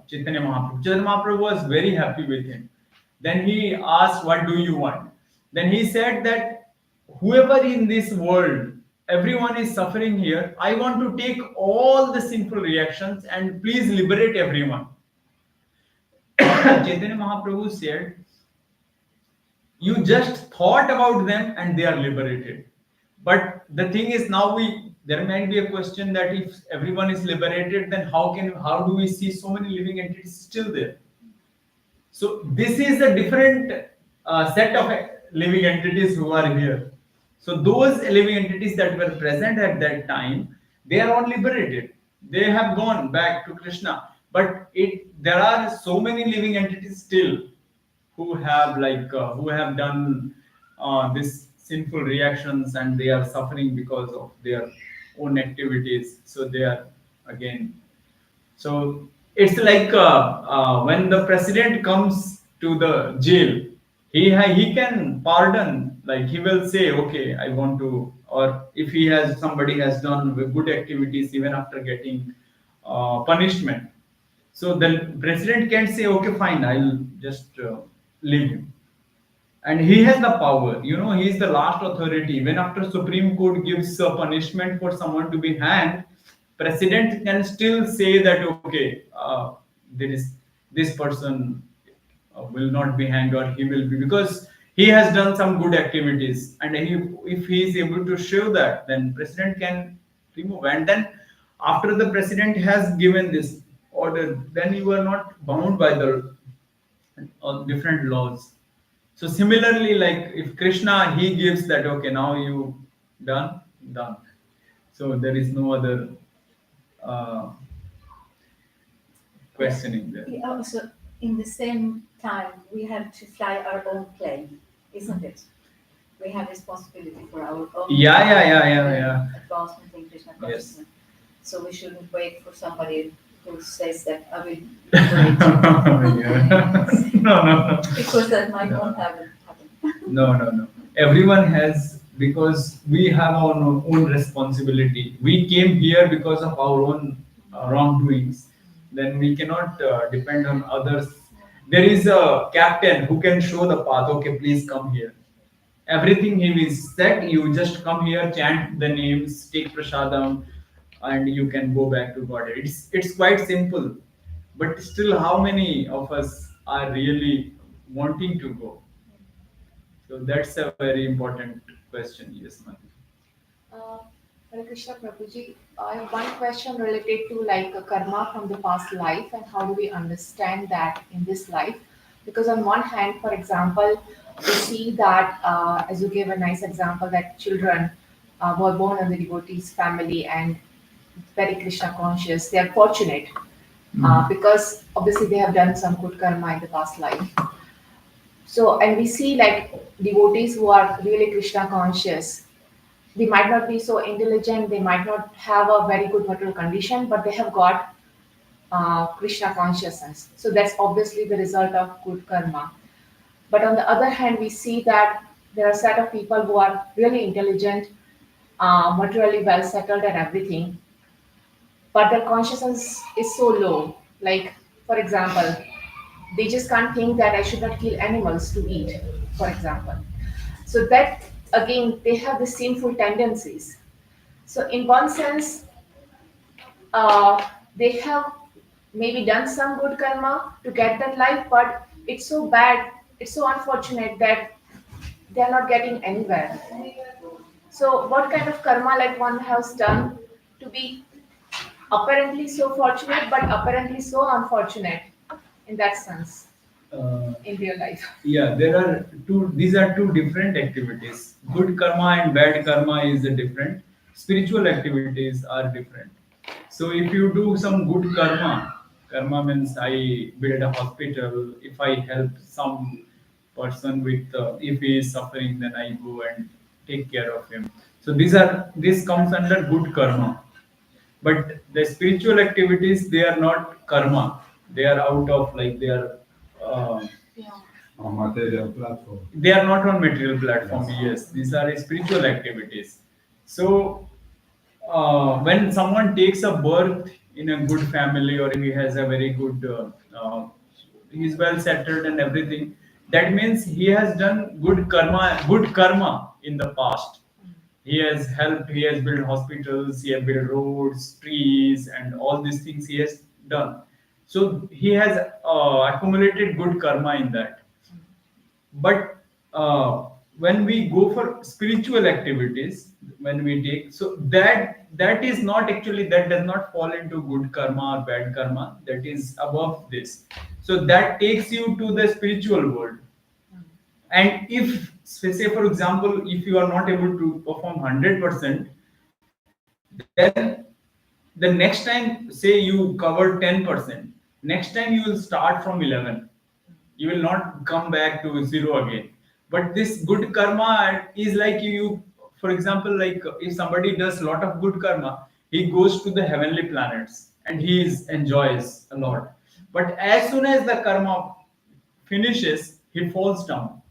Chaitanya Mahaprabhu. Chaitanya Mahaprabhu was very happy with him. Then he asked, what do you want? Then he said that whoever in this world, everyone is suffering here, I want to take all the sinful reactions and please liberate everyone. Chaitanya Mahaprabhu said, you just thought about them and they are liberated. But the thing is, now there might be a question that if everyone is liberated, then how do we see so many living entities still there? So this is a different set of living entities who are here. So those living entities that were present at that time, they are all liberated. They have gone back to Krishna. But there are so many living entities still who have done this sinful reactions, and they are suffering because of their own activities. So they are again. So it's like when the president comes to the jail, he can pardon. Like he will say, okay, I want to, or if somebody has done good activities even after getting punishment. So the president can say, okay, fine, I'll just leave him. And he has the power. He is the last authority. Even after Supreme Court gives a punishment for someone to be hanged, president can still say that, okay, this person will not be hanged, or he will be, because he has done some good activities. And if he is able to show that, then president can remove. And then after the president has given this order, then you are not bound by the different laws. So similarly, like if Krishna, he gives that, okay, now you done. So there is no other questioning there. Also, in the same time, we have to fly our own plane, isn't it? We have responsibility for our own Yeah. advancement in Krishna consciousness. Yes. So we shouldn't wait for somebody who says that I will No. because that might not happen. No. Everyone has, because we have our own responsibility. We came here because of our own wrongdoings. Then we cannot depend on others. There is a captain who can show the path. Okay, please come here. Everything he is set. You just come here, chant the names, take prasadam, and you can go back to God. It's quite simple. But still, how many of us are really wanting to go? So that's a very important question. Yes, ma'am. Hare Krishna Prabhuji, I have one question related to like a karma from the past life and how do we understand that in this life? Because on one hand, for example, we see that, as you gave a nice example, that children who are born in the devotees' family and very Krishna conscious, they are fortunate because obviously they have done some good karma in the past life. So, and we see like devotees who are really Krishna conscious, they might not be so intelligent, they might not have a very good material condition, but they have got Krishna consciousness. So that's obviously the result of good karma. But on the other hand, we see that there are a set of people who are really intelligent, materially well settled and everything, but their consciousness is so low. Like, for example, they just can't think that I should not kill animals to eat, for example. So that again, they have the sinful tendencies. So in one sense, they have maybe done some good karma to get that life, but it's so bad, it's so unfortunate that they are not getting anywhere. So what kind of karma like one has done to be apparently so fortunate, but apparently so unfortunate in that sense Uh, in real life? yeah, there are two. These are two different activities. Good karma and bad karma is a different. Spiritual activities are different. So if you do some good karma, karma means I build a hospital. If I help some person with, if he is suffering, then I go and take care of him. So this comes under good karma. But the spiritual activities, they are not karma. They are out of, like, they are. Yeah. On material platform. They are not on material platform. Yes, these are spiritual activities. So when someone takes a birth in a good family, or he has a very good he's well settled and everything, that means he has done good karma in the past. He has helped, he has built hospitals, he has built roads, trees, and all these things he has done. So he has accumulated good karma in that. But when we go for spiritual activities, when we take, so that is not actually, that does not fall into good karma or bad karma, that is above this. So that takes you to the spiritual world. And if, say for example, if you are not able to perform 100%, then the next time, say you covered 10%, next time you will start from 11. You will not come back to zero again. But this good karma is like, you, for example, like if somebody does a lot of good karma, he goes to the heavenly planets and enjoys a lot. But as soon as the karma finishes, he falls down,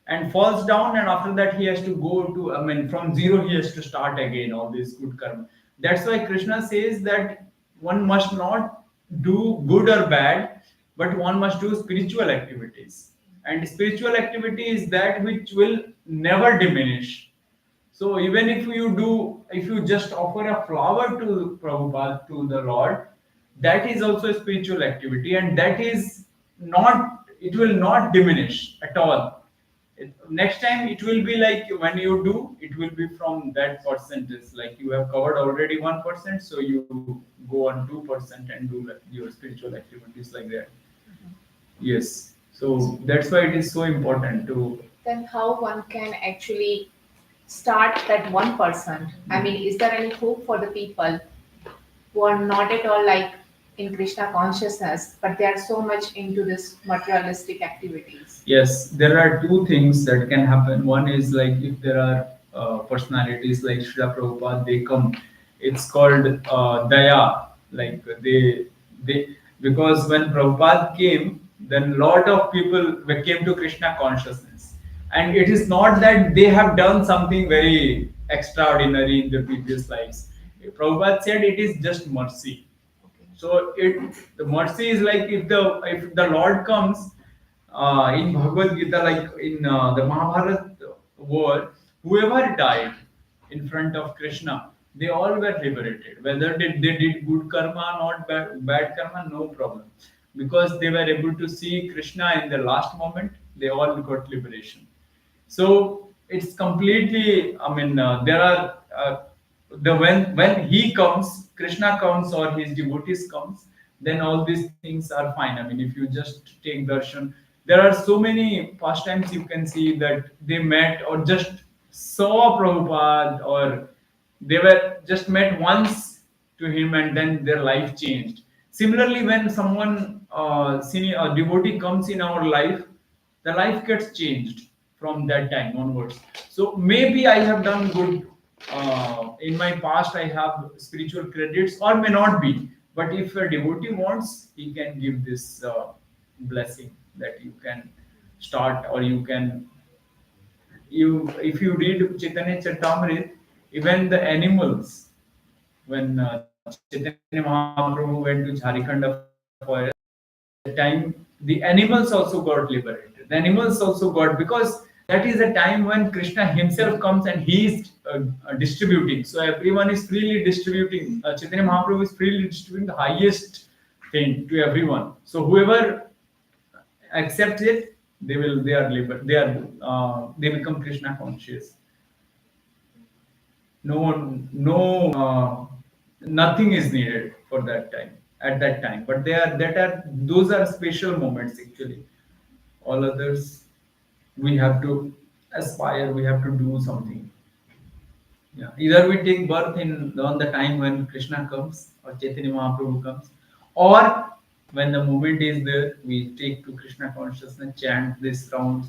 and after that he has to go to, I mean, from zero he has to start again all this good karma. That's why Krishna says that one must not do good or bad, but one must do spiritual activities. And spiritual activity is that which will never diminish. So even if you just offer a flower to Prabhupada, to the Lord, that is also a spiritual activity, and that is not, it will not diminish at all. Next time it will be like, when you do, it will be from that percentage. Like you have covered already 1%, so you go on 2% and do like your spiritual activities like that. Yes. So that's why it is so important to. Then how one can actually start that 1%? I mean, is there any hope for the people who are not at all like in Krishna consciousness, but they are so much into this materialistic activities? Yes, there are two things that can happen. One is like, if there are personalities like Srila Prabhupada, they come. It's called daya. Like they because when Prabhupada came, then lot of people came to Krishna consciousness, and it is not that they have done something very extraordinary in their previous lives. Prabhupada said it is just mercy. So the mercy is like, if the Lord comes in Bhagavad Gita, like in the Mahabharata war, whoever died in front of Krishna, they all were liberated. Whether they did good karma or not bad karma, no problem, because they were able to see Krishna in the last moment. They all got liberation. So it's completely, I mean, there are when he comes, Krishna comes, or his devotees comes, then all these things are fine. I mean, if you just take darshan, There are so many pastimes you can see that they met or just saw Prabhupada, or they were just met once to him and then their life changed. Similarly, when someone senior a devotee comes in our life, the life gets changed from that time onwards. So maybe I have done good in my past, I have spiritual credits, or may not be. But if a devotee wants, he can give this blessing that you can start, or you can, you if you read Chaitanya Charitamrita, even the animals, when Chaitanya Mahaprabhu went to Jharkhand forest, that time the animals also got liberated. The animals also got, because that is a time when Krishna himself comes and he is distributing. So everyone is freely distributing. Chaitanya Mahaprabhu is freely distributing the highest thing to everyone. So whoever accepts it, they are they become Krishna conscious. Nothing is needed for that time, at that time, but those are special moments actually. All others, we have to aspire, we have to do something. Yeah, either we take birth in on the time when Krishna comes or Chaitanya Mahaprabhu comes, or when the moment is there, we take to Krishna consciousness, chant these rounds,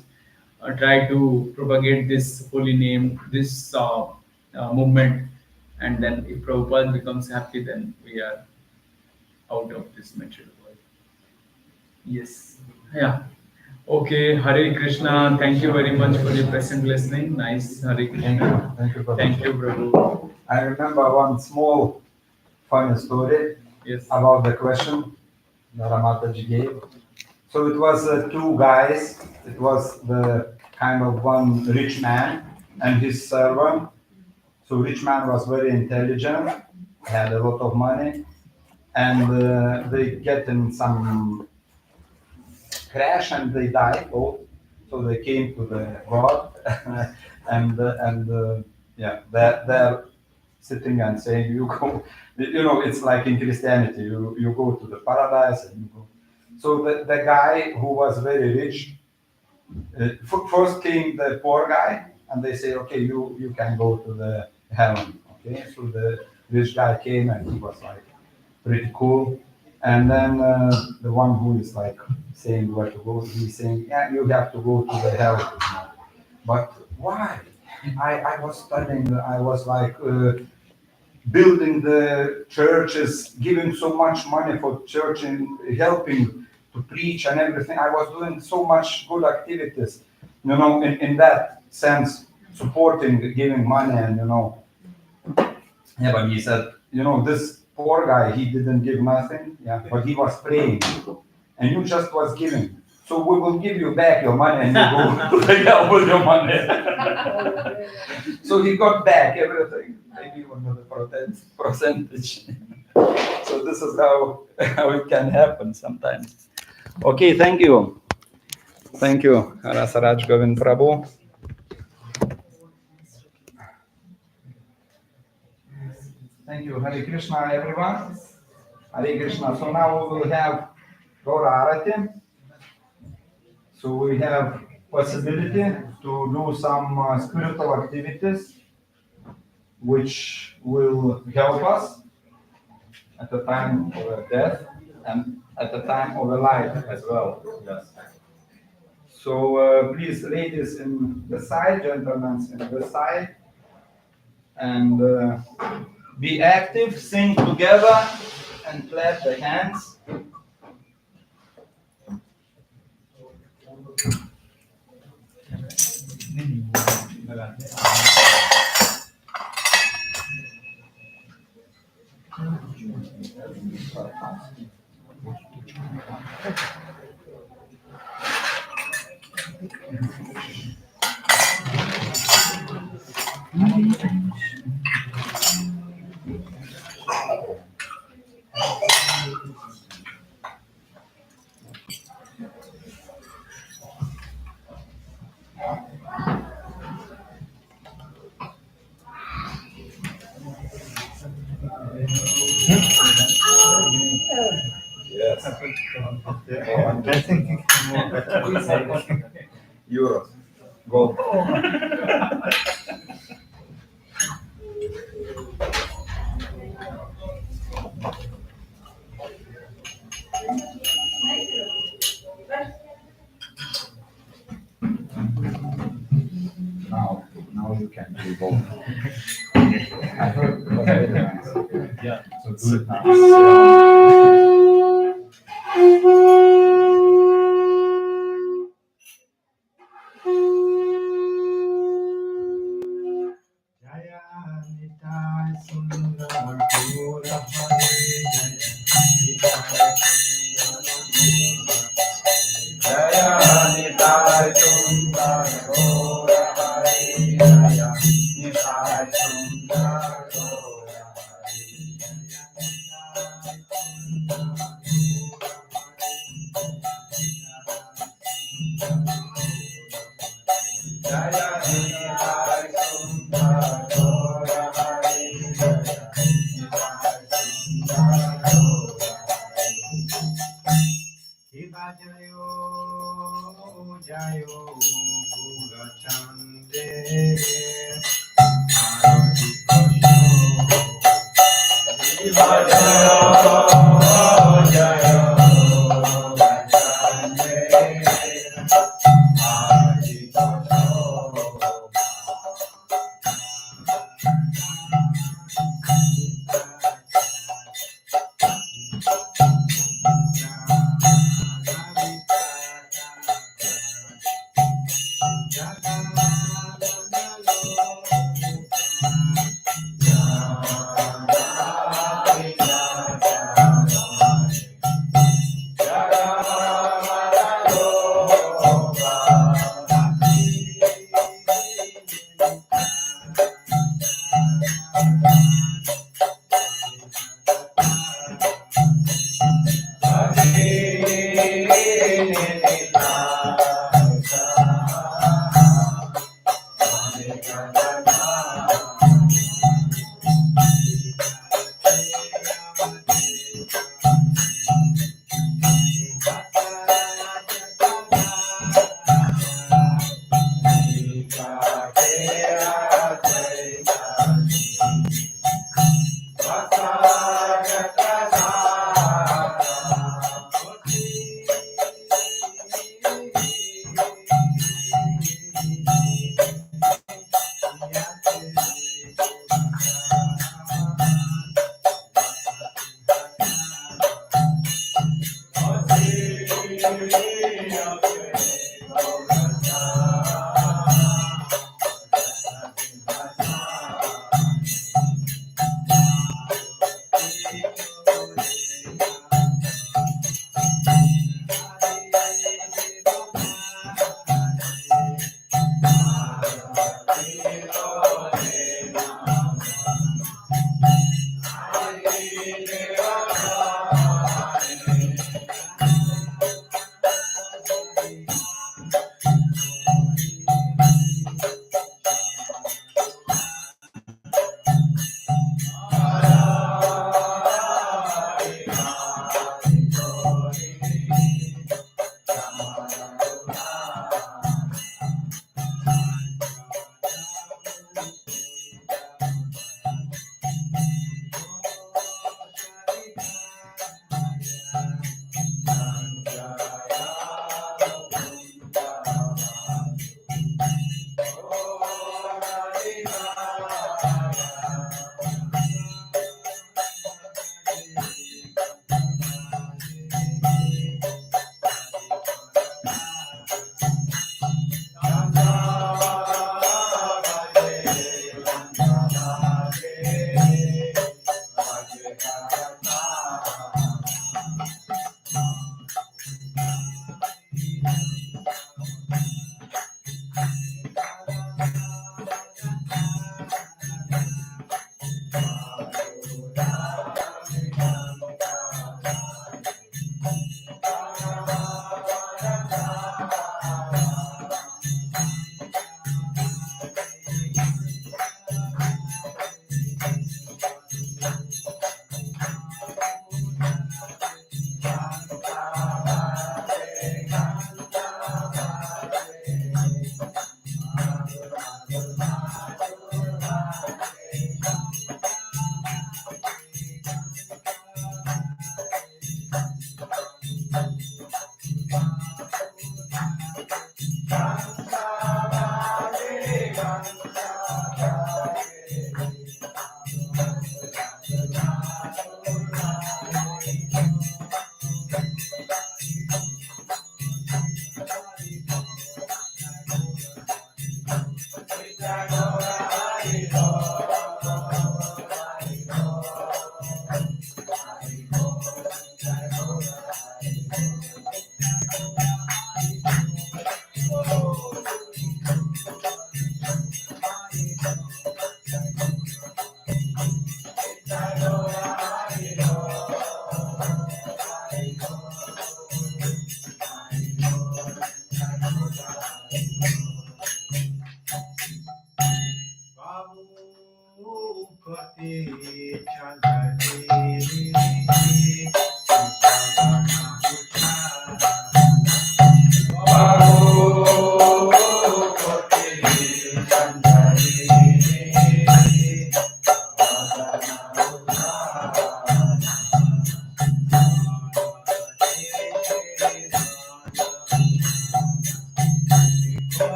try to propagate this holy name, this movement, and then if Prabhupada becomes happy, then we are out of this material world. Yes. Yeah. Okay, Hare Krishna. Thank you very much for your present listening. Nice, Hare Krishna. Thank you, Thank you, Prabhu. I remember one small funny story Yes. about the question that Ramataji gave. So it was two guys. It was the kind of one rich man and his servant. So rich man was very intelligent, had a lot of money, and they get in some crash and they died both. So they came to the God, and yeah, they're sitting and saying, "You go." You know, it's like in Christianity, you go to the paradise and you go. So the guy who was very rich, first came the poor guy, and they say, "Okay, you can go to the heaven." Okay, so the rich guy came and he was like pretty cool. And then the one who is like saying where to go, he's saying, "Yeah, you have to go to the hell." But why? I was studying, I was like building the churches, giving so much money for church and helping to preach and everything. I was doing so much good activities, you know, in that sense, supporting, giving money, and you know. Yeah, but he said, you know, this poor guy, he didn't give nothing, yeah, but he was praying, and you just was giving. So we will give you back your money, and you go to the hell with your money. So he got back everything, maybe even with a percentage. So this is how it can happen sometimes. Okay, thank you. Thank you, Rasaraj Govind Prabhu. Thank you. Hare Krishna, everyone. Hare Krishna. So now we will have Gaura Arati. So we have possibility to do some spiritual activities which will help us at the time of death and at the time of life as well. Yes. So please, ladies in the side, gentlemen in the side, and be active, sing together, and clap the hands. Yes. I think more euros. Gold. Now you can do both. I heard it was very nice. Yeah, so It's, do it now. Jaya Nitai Sundar Gaura Hari Jaya Nitai Sundar Gaura Jaya Nitai Sundar Gaura Hari Jaya Nitai Sundar Gaura Shiva Jayo Jayo Gura Chande Arati Kosho Shiva Jayo Jayo Gura Chande Arati Kosho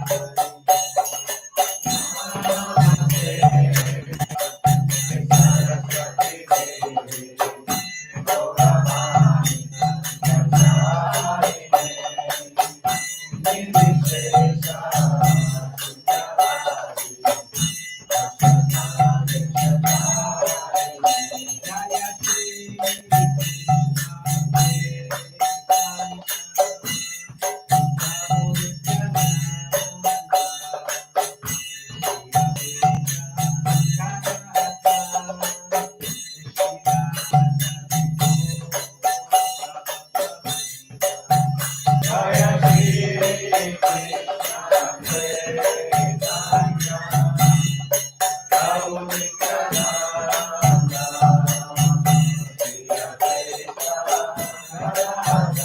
Jai